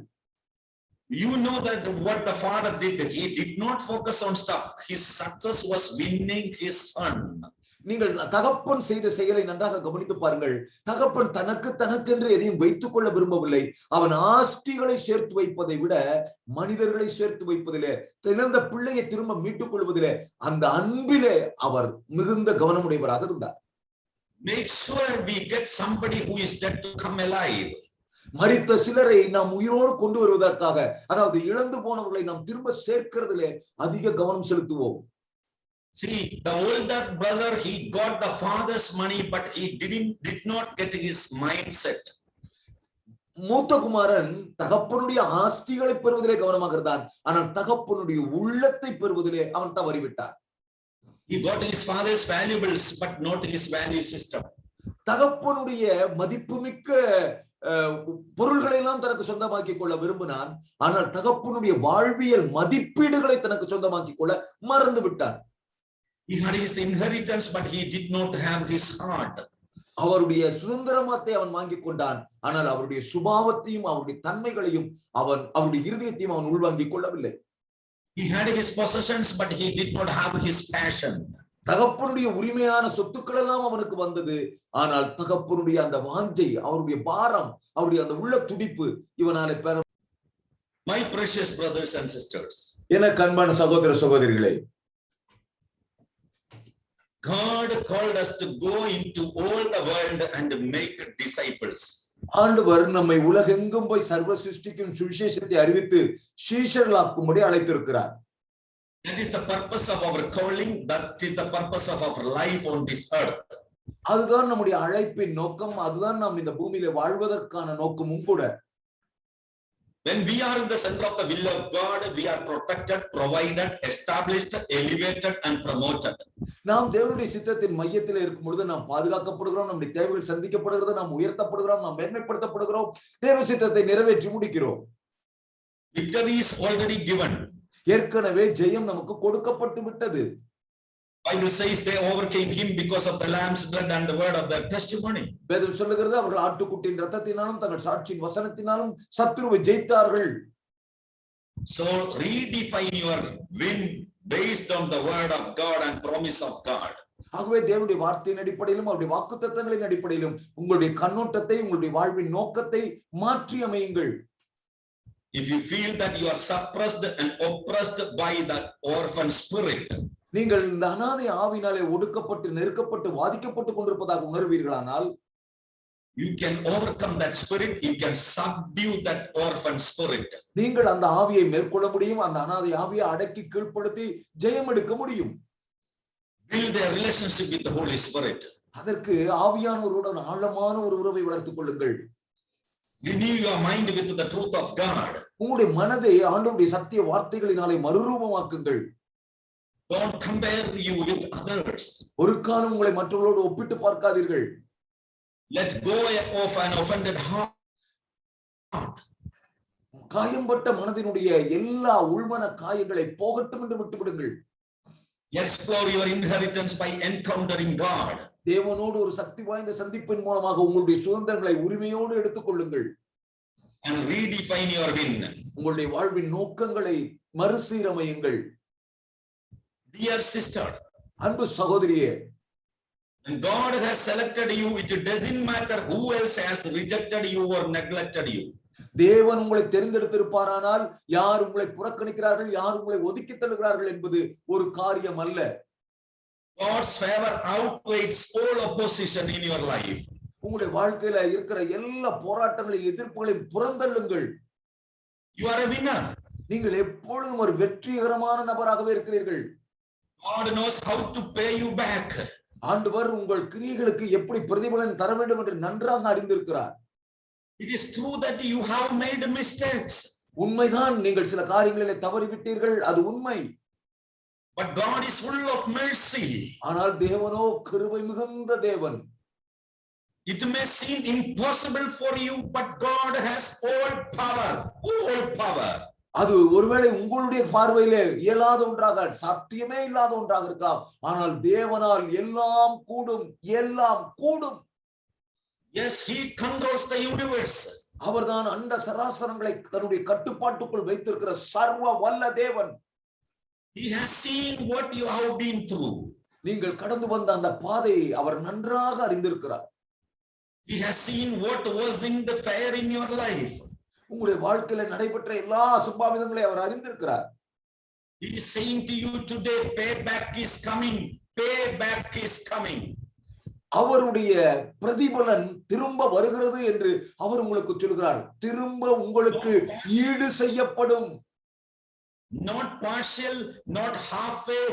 You know that what the father did, he did not focus on stuff. His success was winning his son. நீங்கள் தகப்பன் செய்த செயலை நன்றாக கவனித்து பாருங்கள். தகப்பன் தனக்கென்று எதையும் வைத்துக் கொள்ள விரும்பவில்லை. அவன் ஆஸ்திகளை சேர்த்து வைப்பதை விட மனிதர்களை சேர்த்து வைப்பதிலே, இழந்த பிள்ளையை திரும்ப மீட்டுக் கொள்வதிலே, அந்த அன்பிலே அவர் மிகுந்த கவனமுடையவராக இருந்தார். make sure we get somebody who is dead to come alive. மரித்த சிலரை நாம் உயிரோடு கொண்டு வருவதற்காக, அதாவது இழந்து போனவர்களை நாம் திரும்ப சேர்க்கிறதிலே அதிக கவனம் செலுத்துவோம். See, the older brother, he got the father's money, but he did not get his mindset. மூத்த குமாரன் தகப்பனுடைய ஆஸ்திகளை பெறுவதிலே கவனமாக இருந்தான், ஆனால் தகப்பனுடைய உள்ளத்தை பெறுவதிலே அவன் தவறிவிட்டான். He got his father's valuables, but not his value system. தகப்பனுடைய மதிப்புமிக்க பொருள்களை எல்லாம் தனக்கு சொந்தமாக்கிக் கொள்ள விரும்பினான், ஆனால் தகப்பனுடைய வாழ்வியல் மதிப்பீடுகளை தனக்கு சொந்தமாக்கிக் கொள்ள மறந்து விட்டான். He had his inheritance, but he did not have his heart. அவருடைய சுதந்திரத்தை அவன் வாங்கிக் கொண்டான், ஆனால் அவருடைய சுபாவத்தையும் அவருடைய தன்மைகளையும் அவருடைய இருதயத்தையும் அவன் உள்வாங்கிக் கொள்ளவில்லை. He had his possessions, but he did not have his passion. தகப்பனுடைய உரிமையான சொத்துக்கள் எல்லாம் அவனுக்கு வந்தது, ஆனால் தகப்பனுடைய அந்த வாஞ்சை, அவருடைய பாரம், அவருடைய அந்த உள்ள துடிப்பு இவனாலே பெற. My precious brothers and sisters, எனக்கு அன்பான சகோதர சகோதரிகளே, God called us to go into all the world and make disciples. ஆண்டவர் நம்மை உலகெங்கும் போய் சர்வ சிருஷ்டிக்கும் சுவிசேஷத்தை அறிவித்து சீஷர்களாக்கும்படி அழைத்திருக்கிறார். That is the purpose of our calling. That is the purpose of our life on this earth. அதுதான் நம்முடைய அழைப்பின் நோக்கம், அதுதான் நாம் இந்த பூமியிலே வாழ்வதற்கான நோக்கமும் கூட. When we are in the center of the will of God, we are protected, provided, established, elevated and promoted. நாம் தேவனுடைய சித்தத்தின் மையத்தில் இருக்கும் பொழுது நாம் பாதுகாக்கப்படுகிறோம், நம்முடைய தேவைகள் சந்திக்கப்படுகிறது, நாம் உயர்த்தப்படுகிறோம், நாம் மேன்மைப்படுத்தப்படுகிறோம், தேவ சித்தத்தை நிறைவேற்றி முடிக்கிறோம். Victory is already given. ஏற்கனவே ஜெயம் நமக்கு கொடுக்கப்பட்டு விட்டது. Bible says they overcame him because of the lamb's blood and the word of their testimony. வேதம் சொல்லுகிறது அவர்கள் ஆட்டுக்குட்டியின் இரத்தத்தினாலும் தங்கள் சாட்சியின் வசனத்தினாலும் சத்துருவை ஜெயித்தார்கள். So redefine your win based on the word of God and promise of God. ஆகவே தேவனுடைய வார்த்தையின் அடிப்படையிலும் அவருடைய வாக்குத்தத்தங்களின் அடிப்படையிலும் உங்களுடைய கண்ணோட்டத்தை, உங்களுடைய வாழ்வின் நோக்கத்தை மாற்றி அமையுங்கள். If you feel that you are suppressed and oppressed by the orphan spirit, நீங்கள் இந்த அனாதை ஆவினாலே ஒடுக்கப்பட்டு நெருக்கப்பட்டு வாதிக்கப்பட்டு கொண்டிருப்பதாக உணர்வீர்களானால், you can overcome that spirit, you can subdue that orphan spirit. நீங்கள் அந்த ஆவியை மேற்கொள்ள முடியும், அந்த அனாதை ஆவியை அடக்கி கீழ்ப்படுத்தி ஜெயம் எடுக்க முடியும். Build a relationship with the Holy Spirit. அதற்கு ஆவியானவருடன் ஆழமான ஒரு உறவை வளர்த்துக் கொள்ளுங்கள். Renew your mind with the truth of God. உங்களுடைய மனதை ஆண்டவருடைய சத்திய வார்த்தைகளினாலே மறுரூபமாக்குங்கள். Don't compare you with others. ஒரு காலம் உங்களை மற்றவர்களோடு ஒப்பிட்டு பார்க்காதீர்கள். Let go of an offended heart. காயம்பட்ட மனதினுடைய எல்லா உள்மன காயங்களை போகட்டும் என்று விட்டுவிடுங்கள். Explore your inheritance by encountering God. தேவனோடு ஒரு சக்தி வாய்ந்த சந்திப்பின் மூலமாக உங்களுடைய சுதந்திரங்களை உரிமையோடு எடுத்துக் கொள்ளுங்கள். And redefine your win. உங்களுடைய வாழ்வின் நோக்கங்களை மறுசீரமையுங்கள். Dear sister, அன்பு சகோதரியே, and God has selected you, it doesn't matter who else has rejected you or neglected you. தேவன் உங்களை தெரிந்தெடுத்திருப்பாரானால் யார் உங்களை புறக்கணிக்கிறார்கள், யார் உங்களை ஒதுக்கி தள்ளுகிறார்கள் என்பது ஒரு காரியம் அல்ல. God's favor outweighs all opposition in your life. உங்களுடைய வாழ்க்கையில இருக்கிற எல்லா போராட்டங்களையும் எதிர்ப்புகளையும் புறந்தள்ளுங்கள். You are a winner. நீங்கள் எப்பொழுதும் ஒரு வெற்றிகரமான நபராகவே இருக்கிறீர்கள். God knows how to pay you back. ஆண்டவர் உங்கள் கிரியைகளுக்கு எப்படி பிரதிபலன் தர வேண்டும் என்று நன்றாக அறிந்திருக்கிறார். It is true that you have made mistakes. உண்மைதான், நீங்கள் சில காரியங்களிலே தவறிவிட்டீர்கள், அது உண்மை. But God is full of mercy. ஆனால் தேவனோ கிருபை மிகுந்த தேவன். It may seem impossible for you, but God has all power, all power. அது ஒருவேளை உங்களுடைய பார்வையிலே இயலாத ஒன்றாக, சாத்தியமே இல்லாத ஒன்றாக இருக்கலாம், ஆனால் தேவனால் எல்லாம் கூடும், எல்லாம் கூடும். Yes, he controls the universe. அவர்தான் அண்ட சராசரங்களை தன்னுடைய கட்டுப்பாட்டுக்குள் வைத்திருக்கிற சர்வ வல்ல தேவன். He has seen what you have been through. நீங்கள் கடந்து வந்த அந்த பாதையை அவர் நன்றாக அறிந்திருக்கிறார். He has seen what was in the fire in your life. உங்களுடைய வாழ்க்கையில நடைபெற்ற எல்லா சுபாவிதங்களை அவர் அறிந்திருக்கிறார். He is saying to you today, payback is coming. Payback is coming. அவருடைய பிரதிபலன் திரும்ப வருகிறது என்று அவர் உங்களுக்கு சொல்கிறார். திரும்ப உங்களுக்கு ஈடு செய்யப்படும். Not partial, not halfway,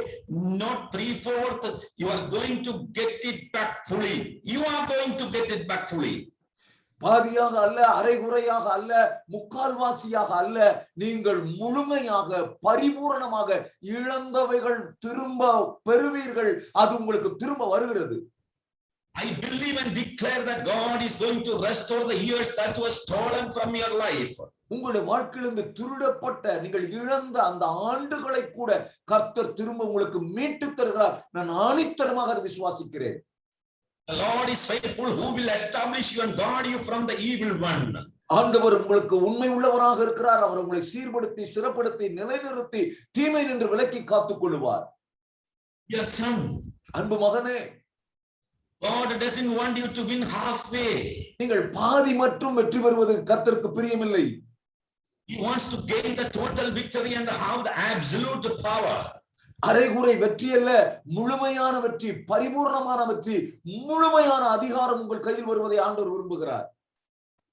not 3/4. You are going to get it back fully. You are going to get it back fully. பாதியாக அல்ல, அரைகுறையாக அல்ல, முக்கால்வாசியாக அல்ல, நீங்கள் முழுமையாக பரிபூரணமாக இழந்தவைகள் திரும்ப பெறுவீர்கள். அது உங்களுக்கு திரும்ப வருகிறது. I believe and declare that God is going to restore the years that was stolen from your life. உங்களுடைய வாழ்க்கையிலிருந்து திருடப்பட்ட நீங்கள் இழந்த அந்த ஆண்டுகளை கூட கர்த்தர் திரும்ப உங்களுக்கு மீட்டு தருகிறார். நான் ஆணித்தரமாக அதை விசுவாசிக்கிறேன். The Lord is faithful who will establish you and guard you from the evil one. ஆண்டவர் உங்களுக்கு உண்மை உள்ளவராக இருக்கிறார். அவர் உங்களை சீர்படுத்தி ஸ்திரப்படுத்தி நிலைநிறுத்தி தீமை நின்று விலக்கி காத்துக் கொள்வார். Your son, அன்பு மகனே, God doesn't want you to win halfway. நீங்கள் பாதி மட்டும் வெற்றி பெறுவது கர்த்தருக்கு பிரியமில்லை. He wants to gain the total victory and have the absolute power. அரைகுறை வெற்றி அல்ல, முழுமையான வெற்றி, பரிபூர்ணமான வெற்றி, முழுமையான அதிகாரம் உங்கள் கையில் வருவதை ஆண்டவர் விரும்புகிறார்.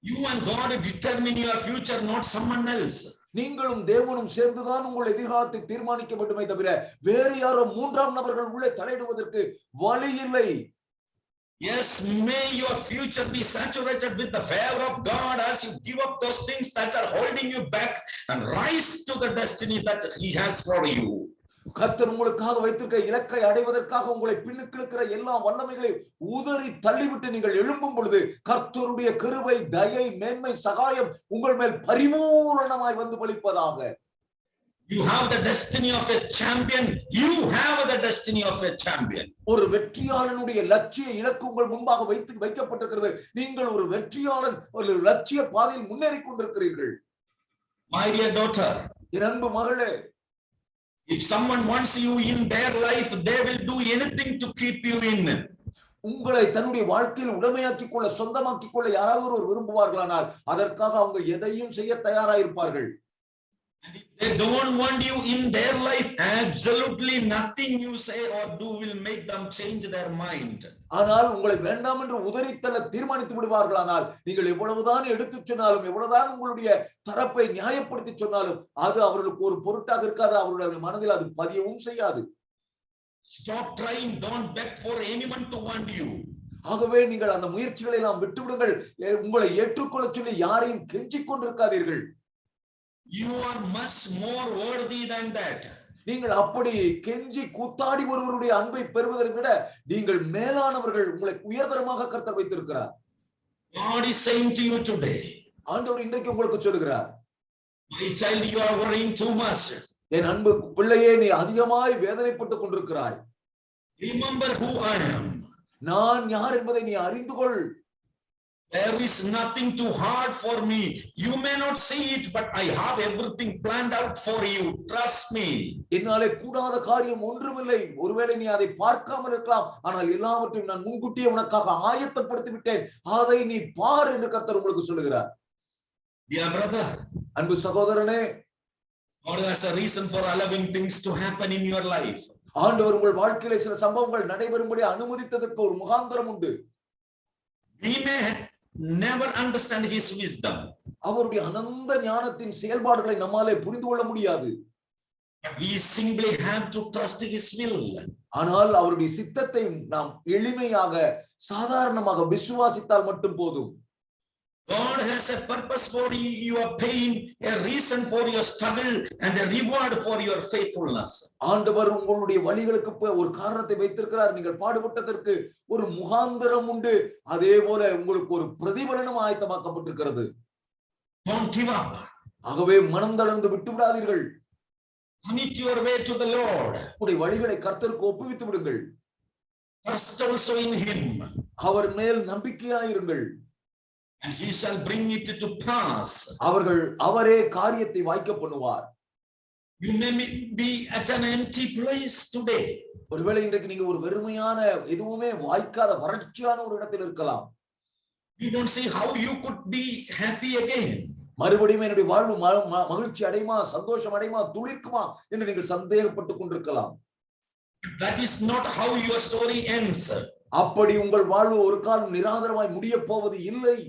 You and God determine your future, not someone else. நீங்களும் தேவனும் சேர்ந்துதான் உங்கள் எதிர்காலத்தை தீர்மானிக்க வேண்டுமே தவிர வேறு யாரோ மூன்றாம் நபர்கள் உள்ளே தலையிடுவதற்கு வழி இல்லை. Yes, may your future be saturated with the favor of God as you give up those things that are holding you back and rise to the destiny that He has for you. கர்த்தர் உங்களுக்காக வைத்திருக்க இலக்கை அடைவதற்காக உங்களை பின்னுக்கு இழுக்கிற எல்லா வல்லமைகளை உதறி தள்ளிவிட்டு நீங்கள் எழும்பும் பொழுது கர்த்தருடைய கிருபை, தயை, மேன்மை, சகாயம் உங்கள் மேல் பரிபூரணமாய் வந்து பலிப்பதாக. You have the destiny of a champion. You have the destiny of a champion. ஒரு வெற்றியாளனுடைய லட்சிய இலக்கு உங்கள் முன்பாக வைக்கப்பட்டிருக்கிறது. நீங்கள் ஒரு வெற்றியாளன், ஒரு லட்சிய பாதையில் முன்னேறி கொண்டிருக்கிறீர்கள். My dear daughter, என் அன்பு மகளே, if someone wants you in their life, they will do anything to keep you in. உங்களை தன்னுடைய வாழ்க்கையில் உடமையாக்கிக் கொள்ள, சொந்தமாக்கிக் கொள்ள யாராவது ஒரு விரும்புவார்களானால் அதற்காக அவங்க எதையும் செய்ய தயாராயிருப்பார்கள். And if they don't want you in their life, absolutely nothing you say or do will make them change their mind. ஆனால் உங்களை வேண்டாம் என்று உதறித்தள்ள தீர்மானித்து விடுவார்களானால் நீங்கள் எவ்வளவுதான் எடுத்து சொன்னாலும், எவ்வளவுதான் உங்களுடைய தரப்பை நியாயப்படுத்தி சொன்னாலும் அது அவர்களுக்கு ஒரு பொருட்டாக இருக்காது. அவருடைய மனதில் அது பதியவும் செய்யாது. Stop trying. Don't beg for anyone to want you. ஆகவே நீங்கள் அந்த முயற்சிகளை எல்லாம் விட்டுவிடுங்கள். உங்களை ஏற்றுக்கொள்ள சொல்லி யாரையும் கெஞ்சிக் கொண்டிருக்காதீர்கள். You are much more worthy than that. நீங்கள் அப்படி கெஞ்சி கூத்தாடி ஒருவருடைய அன்பை பெறுவதை விட நீங்கள் மேலானவர்கள். உங்களை உயர்தரமாக கர்த்தர் வைத்திருக்கிறார். God is saying to you today, ஆண்டவர் இன்றைக்கு உங்களுக்கு சொல்கிறார், my child, you are worrying too much. என் அன்பு பிள்ளையே, நீ அதிகமாய் வேதனைப்பட்டுக் கொண்டிருக்கிறாய். Remember who I am. நான் யார் என்பதை நீ அறிந்து கொள். There is nothing too hard for me. You may not see it, but I have everything planned out for you. Trust me. என்னாலே கூடாத காரியம் ஒன்றுமில்லை. ஒருவேளை நீ அதை பார்க்காமல் இருக்கலாம், ஆனால் எல்லாவற்றையும் நான் முன்கூட்டியே உனக்காக ஆயத்தப்படுத்தி விட்டேன். அதை நீ பார் என்று கர்த்தர் உங்களுக்கு சொல்லுகிறார். Dear brother, அன்பு சகோதரனே, God has a reason for allowing things to happen in your life. ஆண்டவர் உங்கள் வாழ்க்கையிலே சில சம்பவங்கள் நடைபெறும்படி அனுமதித்ததற்கு ஒரு முகாந்திரம் உண்டு. We may never understand His wisdom. அவருடைய அனந்த ஞானத்தின் செயல்பாடுகளை நம்மாலே புரிந்து கொள்ள முடியாது. But we simply have to trust His will. ஆனால் அவருடைய சித்தத்தை நாம் எளிமையாக சாதாரணமாக விசுவாசித்தால் மட்டும் போதும். God has a purpose for your pain, a reason for your struggle, and a reward for your faithfulness. ஆண்டவர் உங்களுடைய வழிகளுக்கு ஒரு காரணத்தை வைத்திருக்கிறார். நீங்கள் பாடுபட்டதற்கு ஒரு முகாந்திரம் உண்டு. அதே போல உங்களுக்கு ஒரு பிரதிபலனும் ஆயத்தமாக்கப்பட்டிருக்கிறது. Don't give up. ஆகவே மனம் தளர்ந்து விட்டு விடாதீர்கள். Commit your way to the Lord. உங்களுடைய வழிகளை கர்த்தருக்கு ஒப்புவித்து விடுங்கள். Trust also in Him. அவர் மேல் நம்பிக்கையாயிருங்கள். And He shall bring it to pass. அவரே காரியத்தை வாய்க்க பண்ணுவார். You may be at an empty place today. ஒருவேளை இன்றைக்கு நீங்க ஒரு வெறுமையான, எதுவுமே வாய்க்காத வறட்சியான ஒரு இடத்தில் இருக்கலாம். You don't see how you could be happy again. மறுபடியும் என்னுடைய வாழ்வு மகிழ்ச்சி அடையுமா, சந்தோஷம் அடையுமா, துளிர்க்குமா என்று நீங்கள் சந்தேகப்பட்டுக் கொண்டிருக்கலாம். That is not how your story ends. அப்படி உங்கள் வாழ்வு ஒரு காலம் நிராதரமாய் முடிய போவது இல்லை.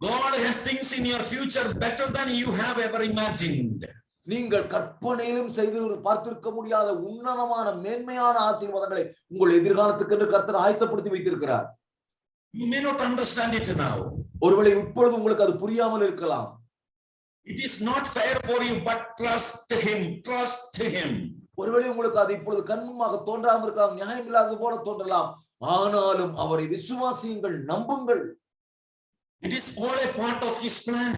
God has things in your future better than you have ever imagined. நீங்கள் கற்பனையிலும் செய்து பார்த்திருக்க முடியாத உன்னதமான மேன்மையான ஆசீர்வாதங்களை உங்கள் எதிர்காலத்துக்கு என்று கர்த்தர் ஆயத்தப்படுத்தி வைத்திருக்கிறார். You may not understand it now. ஒருவேளை இப்பொழுது உங்களுக்கு அது புரியாமல் இருக்கலாம். It is not fair for you, but trust him, trust him. ஒருவேளை உங்களுக்கு அது இப்பொழுது கண்முன்பாக தோன்றாமல் இருக்கலாம், நியாயம் இல்லாதது போல தோன்றலாம். ஆனாலும் அவரை விசுவாசியுங்கள், நம்புங்கள். It is all a part of his plan.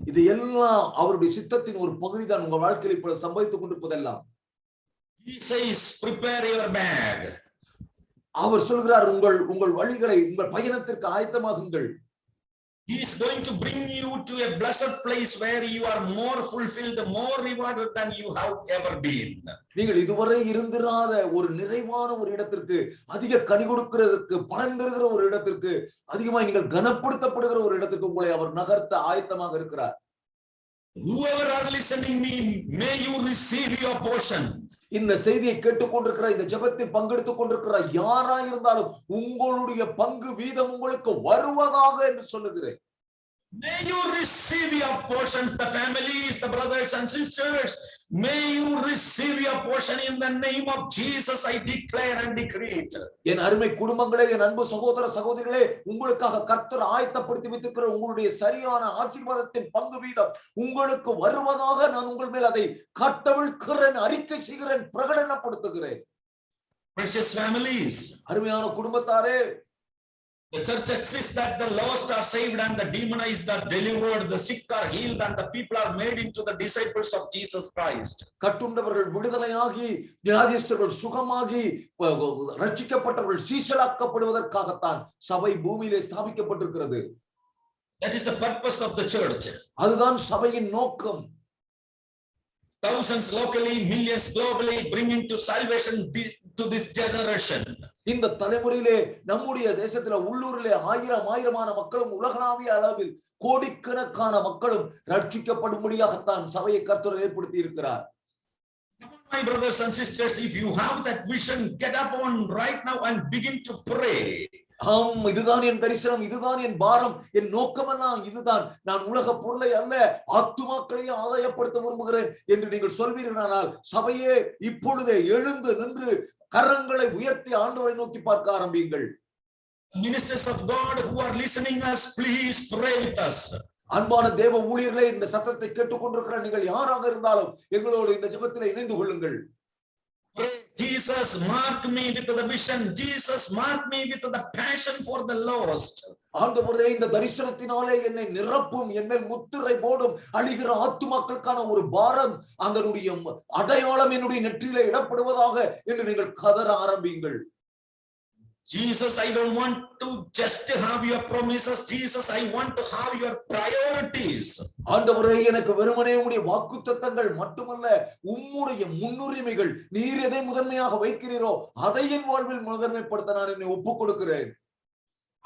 இது எல்லாம் அவருடைய சித்தத்தின் ஒரு பகுதி தான். உங்க வாழ்க்கையில் இப்பொழுது சம்பவித்துக் கொண்டிருப்பதெல்லாம் He says, prepare your bag. அவர் சொல்கிறார், உங்கள் வழிகளை, உங்கள் பயணத்திற்கு ஆயத்தமாகுங்கள். He is going to bring you to a blessed place where you are more fulfilled, more rewarded than you have ever been. நீங்கள் இதுவரை இருந்திராத ஒரு நிறைவான ஒரு இடத்திற்கு, அதிக கனி கொடுக்கிறதுக்கு, பலன் தருகிற ஒரு இடத்திற்கு, அதிகமாய் நீங்கள் கனப்படுத்தப்படுகிற ஒரு இடத்திற்கு உங்களை அவர் நகர்த்த ஆயத்தமாக இருக்கிறார். Whoever are listening me, may you receive your portion. இந்த செய்தியை கேட்டுக்கொண்டிருக்கிற, இந்த ஜெபத்தில் பங்கெடுத்துக் கொண்டிருக்கிற யாரா இருந்தாலும் உங்களுடைய பங்கு வீதம் உங்களுக்கு வருவதாக என்று சொல்லுகிறேன். May you receive your portions, the families, the brothers and sisters. May you receive your portion in the name of Jesus. I declare and decree it. என் அருமை குடும்பங்களே, என் அன்பு சகோதர சகோதரிகளே, உங்களுக்காக கர்த்தர் ஆயத்தப்படுத்தி வைத்திருக்கிற உங்களுடைய சரியான ஆசீர்வாதத்தின் பங்கு வீதம் உங்களுக்கு வருவதாக நான் உங்கள் மேல் அதை கட்டவிழ்கிறேன், அறிக்கை செய்கிறேன், பிரகடனப்படுத்துகிறேன். Precious families, அருமையான குடும்பத்தாரே, the church exists that the lost are saved and the demonized are delivered, the sick are healed and the people are made into the disciples of Jesus Christ. கட்டுண்டவர்கள் விடுதலையாகி, வியாதிஸ்தர்கள் சுகமாகி, ரட்சிக்கப்பட்டவர்கள் சீஷலாக்கப்படுவதற்காகத்தான் சபை பூமியிலே ஸ்தாபிக்கப்பட்டிருக்கிறது. That is the purpose of the church. அதுதான் சபையின் நோக்கம். Thousands locally, millions globally, bringing to salvation to this generation. இந்த தலைமுறையிலே நம்முடைய தேசத்துல உள்ளூரிலே ஆயிரமான மக்களும், உலகளாவிய அளவில் கோடிக்கணக்கான மக்களும் ரட்சிக்கப்படும்படியாகத்தான் சபையை கர்த்தர் ஏற்படுத்தி இருக்கிறார். My brothers and sisters, if you have that vision, get up on right now and begin to pray. இதுதான் என் தரிசனம், இதுதான் என் பாரம், என் நோக்கமெல்லாம் இதுதான். நான் உலக பொருளை அல்ல, ஆத்துமாக்களையே ஆதாயப்படுத்த விரும்புகிறேன் என்று நீங்கள் சொல்வீர்களானால், சபையே இப்பொழுதே எழுந்து நின்று கரங்களை உயர்த்தி ஆண்டவரை நோக்கி பார்க்க ஆரம்பியுங்கள். Ministers of God who are listening us, please pray with us. அன்பான தேவ ஊழியர்களே, இந்த சத்தத்தை கேட்டுக்கொண்டிருக்கிற நீங்கள் யாராக இருந்தாலும் எங்களோடு இந்த ஜெபத்தில் இணைந்து கொள்ளுங்கள். Jesus, mark me with the vision. Jesus, mark me with the passion for the lost. ஆண்டவரே, இந்த தரிசனத்தினாலே என்னை நிரப்பும், என்னை முத்திரை போடும், அழிகிற ஆத்துமாக்களுக்கான ஒரு பாரம், அதனுடைய அடையாளம் என்னுடைய நெற்றியிலே இடப்படுவதாக என்று நீங்கள் கதற ஆரம்பியுங்கள். Jesus, I don't want to just have your promises. Jesus, I want to have your priorities. ஆண்டவரே, எனக்கு வெறுமனே உம்முடைய வாக்குத்தத்தங்கள் மட்டுமல்ல, உம்முடைய முன்னுரிமைகள், நீர் எதை முதன்மையாக வைக்கிறீரோ அதை என் வாழ்வில் முதன்மைப்படுத்த நான் என்னை ஒப்புக் கொடுக்கிறேன்.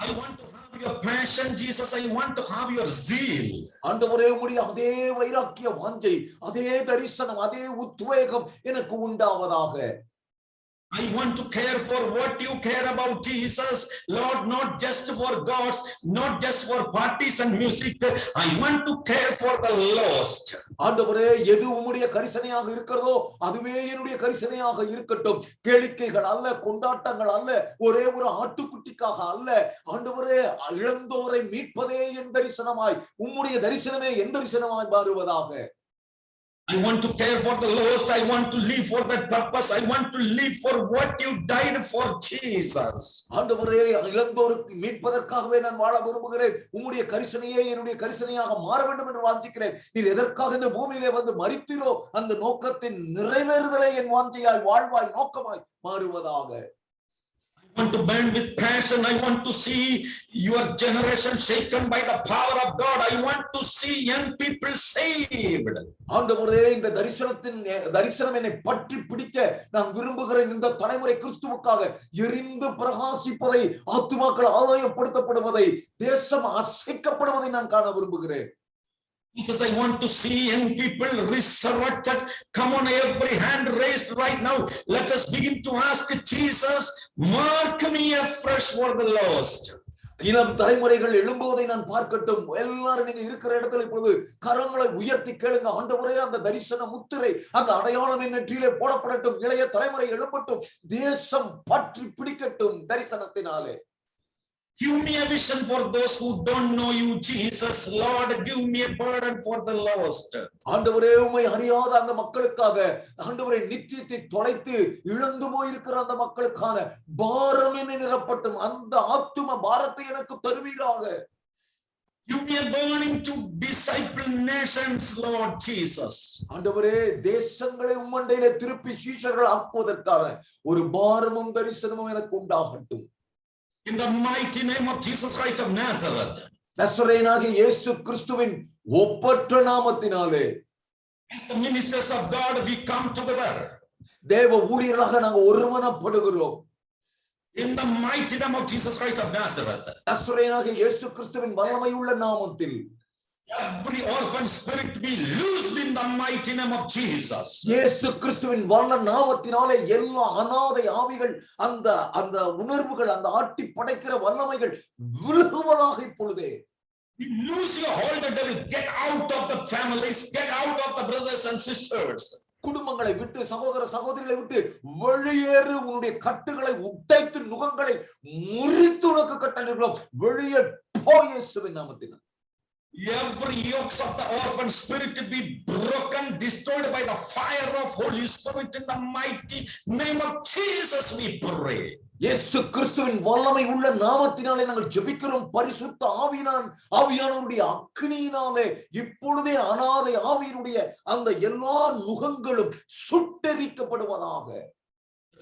I want to have your passion, Jesus. I want to have your zeal. ஆண்டவரே, உம்முடைய அதே வைராக்கிய வாஞ்சை, அதே தரிசனம், அதே உத்வேகம் எனக்கு உண்டாவதாக. I want to care for what you care about, Jesus. Lord, not just for gods, not just for parties and music. I want to care for the lost. ஆண்டவரே, எது உம்முடைய கரிசனையாக இருக்கிறதோ அதுவே என்னுடைய கரிசனையாக இருக்கட்டும். கேளிக்கைகள் அல்ல, கொண்டாட்டங்கள் அல்ல, ஒரே ஒரு ஆட்டுக்குட்டிக்காக அல்ல. ஆண்டவரே, இழந்தோரை மீட்பதே என் தரிசனமாய், உம்முடைய தரிசனமே என் தரிசனமாய் மாறுவதாக. I want to care for the lost. I want to live for that purpose. I want to live for what you died for, Jesus. ஆண்டவரே, இழந்தோருக்கு மீட்பதற்காகவே நான் வாழ விரும்புகிறேன். உம்முடைய கரிசனையே என்னுடைய கரிசனையாக மாற வேண்டும் என்று வாஞ்சிக்கிறேன். நீர் எதற்காக இந்த பூமியிலே வந்து மரித்தீரோ அந்த நோக்கத்தின் நிறைவேறுதலை என் வாஞ்சையாய், வாழ்வாய், நோக்கமாய் மாறுவதாக. I want to burn with passion. I want to see your generation shaken by the power of God. I want to see young people saved. ஆண்டவரே, இந்த தரிசனம் என்னை பற்றி பிடிக்க நான் விரும்புகிறேன். இந்த தலைமுறை கிறிஸ்துவுக்காக எரிந்து பிரகாசிப்பதை, ஆத்துமாக்கள் ஆதாயப்படுத்தப்படுவதை, தேசம் அசைக்கப்படுவதை நான் காண விரும்புகிறேன். Jesus, I want to see young people resurrected. Come on, every hand raised right now. Let us begin to ask Jesus, mark me afresh for the lost. இளம் தலைமுறைகள் எழும்புவதை நான் பார்க்கட்டும். எல்லாரும் நீங்க இருக்கிற இடத்துல இப்பொழுது கரங்களை உயர்த்தி கேளுங்க. ஆண்டவரே, அந்த தரிசன முத்திரை, அந்த அடையாளம் என் நெற்றியிலே போடப்படட்டும். இளைய தலைமுறை எழும்பட்டும். தேசம் பற்றி பிடிக்கட்டும் தரிசனத்தினாலே. Give me a vision for those who don't know you, Jesus. Lord, give me a burden for the lost. ஆண்டவரே, உம்மை அறியாத அந்த மக்களுக்காக, ஆண்டவரே, நித்தியத்தை தொலைத்து இழந்து போயிருக்கிற அந்த மக்களுக்கான பாரம் என்னை நிரப்பட்டும். அந்த ஆத்தும பாரத்தை எனக்கு தருவீராக. Give me a burning to disciple nations, Lord Jesus. ஆண்டவரே, தேசங்களை உம்மண்டையிலே திருப்பி சீஷர்கள் ஆக்குவதற்கான ஒரு பாரமும் தரிசனமும் எனக்கு உண்டாகட்டும். In the mighty name of Jesus Christ of Nazareth. நசரேயனாகிய இயேசு கிறிஸ்துவின் ஒப்பற்ற நாமத்தினாலே. As the ministers of God, we come together. தேவ ஊழியர்களாக நாங்கள் ஒருமனப்படுகிறோம். In the mighty name of Jesus Christ of Nazareth. நசரேயனாகிய இயேசு கிறிஸ்துவின் வல்லமையுள்ள நாமத்தில் Every orphan spirit be loosed in the mighty name of Jesus. இயேசு கிறிஸ்துவின் வல்ல நாமத்தினாலே எல்லா அநாதை ஆவிகள், அந்த அந்த உணர்வுகள், அந்த ஆட்டி படைக்கிற வல்லமைகள் விலகுவதாக இப்பொழுதே. Lose your hold, the devil. Get out of the families. Get out of the brothers and sisters. குடும்பங்களை விட்டு, சகோதர சகோதரிகளை விட்டு வெளியேறு. உன்னுடைய கட்டுகளை உடைத்து, நுகங்களை முறித்து உனக்கு கட்டளையிடுகிறோம். வெளியே போ இயேசுவின் நாமத்தினால். Every yokes of the orphan spirit to be broken, destroyed by the fire of Holy Spirit in the mighty name of Jesus we pray. இயேசு கிறிஸ்துவின் வல்லமை உள்ள நாமத்தினாலே நாங்கள் ஜெபிக்கிறோம். பரிசுத்த ஆவியானவருடைய அக்கினியினாலே இப்பொழுதே அநாதை ஆவியினுடைய அந்த எல்லா நுகங்களும் சுட்டெரிக்கப்படுவதாக.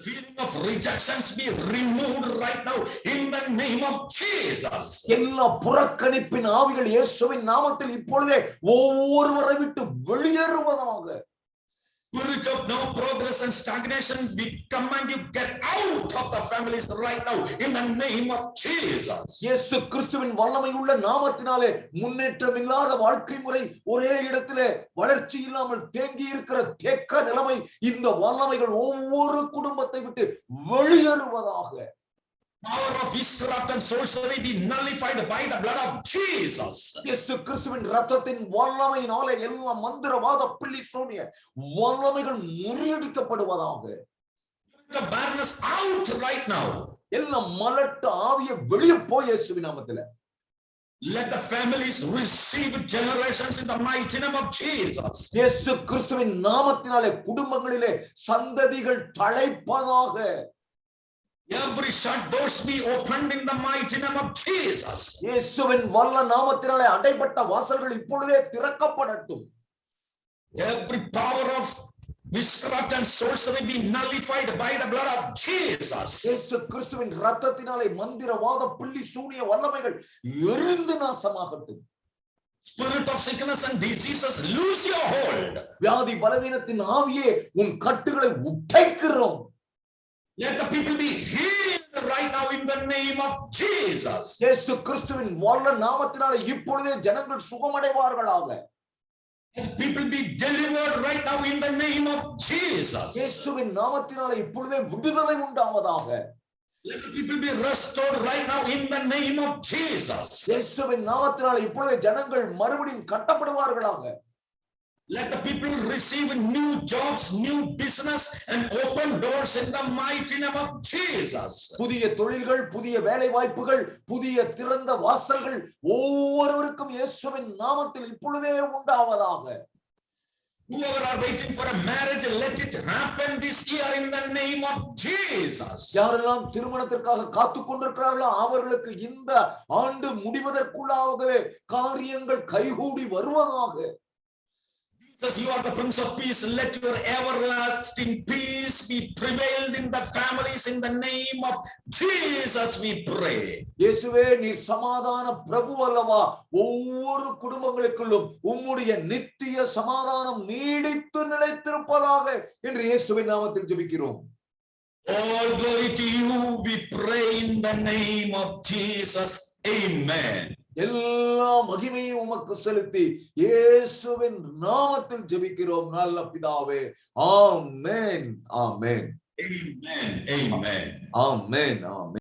Feeling of rejections be removed right now in the name of Jesus. எல்லா புறக்கணிப்பின் ஆவிகள் இயேசுவின் நாமத்தில் இப்பொழுதே ஒவ்வொருவரை விட்டு வெளியேறுவதாக. Spirit of no progress and stagnation, we command you, get out of the families right now in the name of Jesus. இயேசு கிறிஸ்துவின் வல்லமை உள்ள நாமத்தினாலே முன்னேற்றம் இல்லாத வாழ்க்கை முறை, ஒரே இடத்திலே வளர்ச்சி இல்லாமல் தேங்கி இருக்கிற தேக்க நிலைமை, இந்த வல்லமைகள் ஒவ்வொரு குடும்பத்தை விட்டு வெளியேறுவதாக. Power of witchcraft and sorcery be nullified by the blood of Jesus. இயேசு கிறிஸ்துவின் இரத்தத்தின் வல்லமையினாலே எல்லா மந்திரவாத பில்லி சூனிய வல்லமைகள் முறியடிக்கப்படுவதாக. The barrenness out right now. எல்லா மலட்டு ஆவிய வெளியே போய் இயேசுவின் நாமத்திலே. Let the families receive generations in the mighty name of Jesus. இயேசு கிறிஸ்துவின் நாமத்தினாலே குடும்பங்களிலே சந்ததிகள் தழைப்பதாக. Every shut doors be opened in the mighty name of Jesus. இயேசுவின் வல்ல நாமத்தினாலே அடைபட்ட வாசல்கள் இப்பொழுதே திறக்கப்படட்டும். Every power of witchcraft and sorcery be nullified by the blood of Jesus. இயேசு கிறிஸ்துவின் இரத்தத்தினாலே மந்திரவாத பில்லி சூனிய வல்லமைகள் எரிந்து நாசமாகட்டும். Spirit of sickness and diseases, lose your hold. வியாதி பலவீனத்தின் ஆவியே, உன் கட்டுகளை உடைக்கிறோம். Let the people be healed right now in the name of Jesus. இயேசு கிறிஸ்துவின் வல்ல நாமத்தினாலே இப்பொழுதே ஜனங்கள் சுகமடைவார்களாக. Let people be delivered right now in the name of Jesus. இயேசுவின் நாமத்தினாலே இப்பொழுதே விடுதலை உண்டாவதாக. Let the people be restored right now in the name of Jesus. இயேசுவின் நாமத்தினாலே இப்பொழுதே ஜனங்கள் மறுபடியும் கட்டப்படுவார்களாக. Let the people receive new jobs, new business and open doors in the mighty name of Jesus. புதிய தொழில்கள், புதிய வேலை வாய்ப்புகள், புதிய திறந்த வாசல்கள் ஒவ்வொருவருக்கும் இயேசுவின் நாமத்தில் இப்பொழுதே உண்டாவதாக. Whoever are waiting for a marriage, let it happen this year in the name of Jesus. யாரெல்லாம் திருமணத்திற்காக காத்துக் கொண்டிருக்கிறார்களோ அவர்களுக்கு இந்த ஆண்டு முடிவதற்குள்ளாகவே காரியங்கள் கைகூடி வருவதாக. Jesus, you are the Prince of Peace. Let your everlasting peace be prevailed in the families in the name of Jesus we pray. இயேசுவே, நீர் சமாதான பிரபு அல்லவா? ஒவ்வொரு குடும்பங்களுக்குள்ளும் உம்முடைய நித்திய சமாதானம் நீடித்து நிலைத்திருப்பதாக என்று இயேசுவின் நாமத்தில் ஜெபிக்கிறோம். All glory to you we pray in the name of Jesus. Amen. எல்லா மகிமையும் உமக்கு செலுத்தி இயேசுவின் நாமத்தில் ஜெபிக்கிறோம் நல்ல பிதாவே. ஆமென், ஆமென், Amen. Amen. ஆமென், ஆமென்.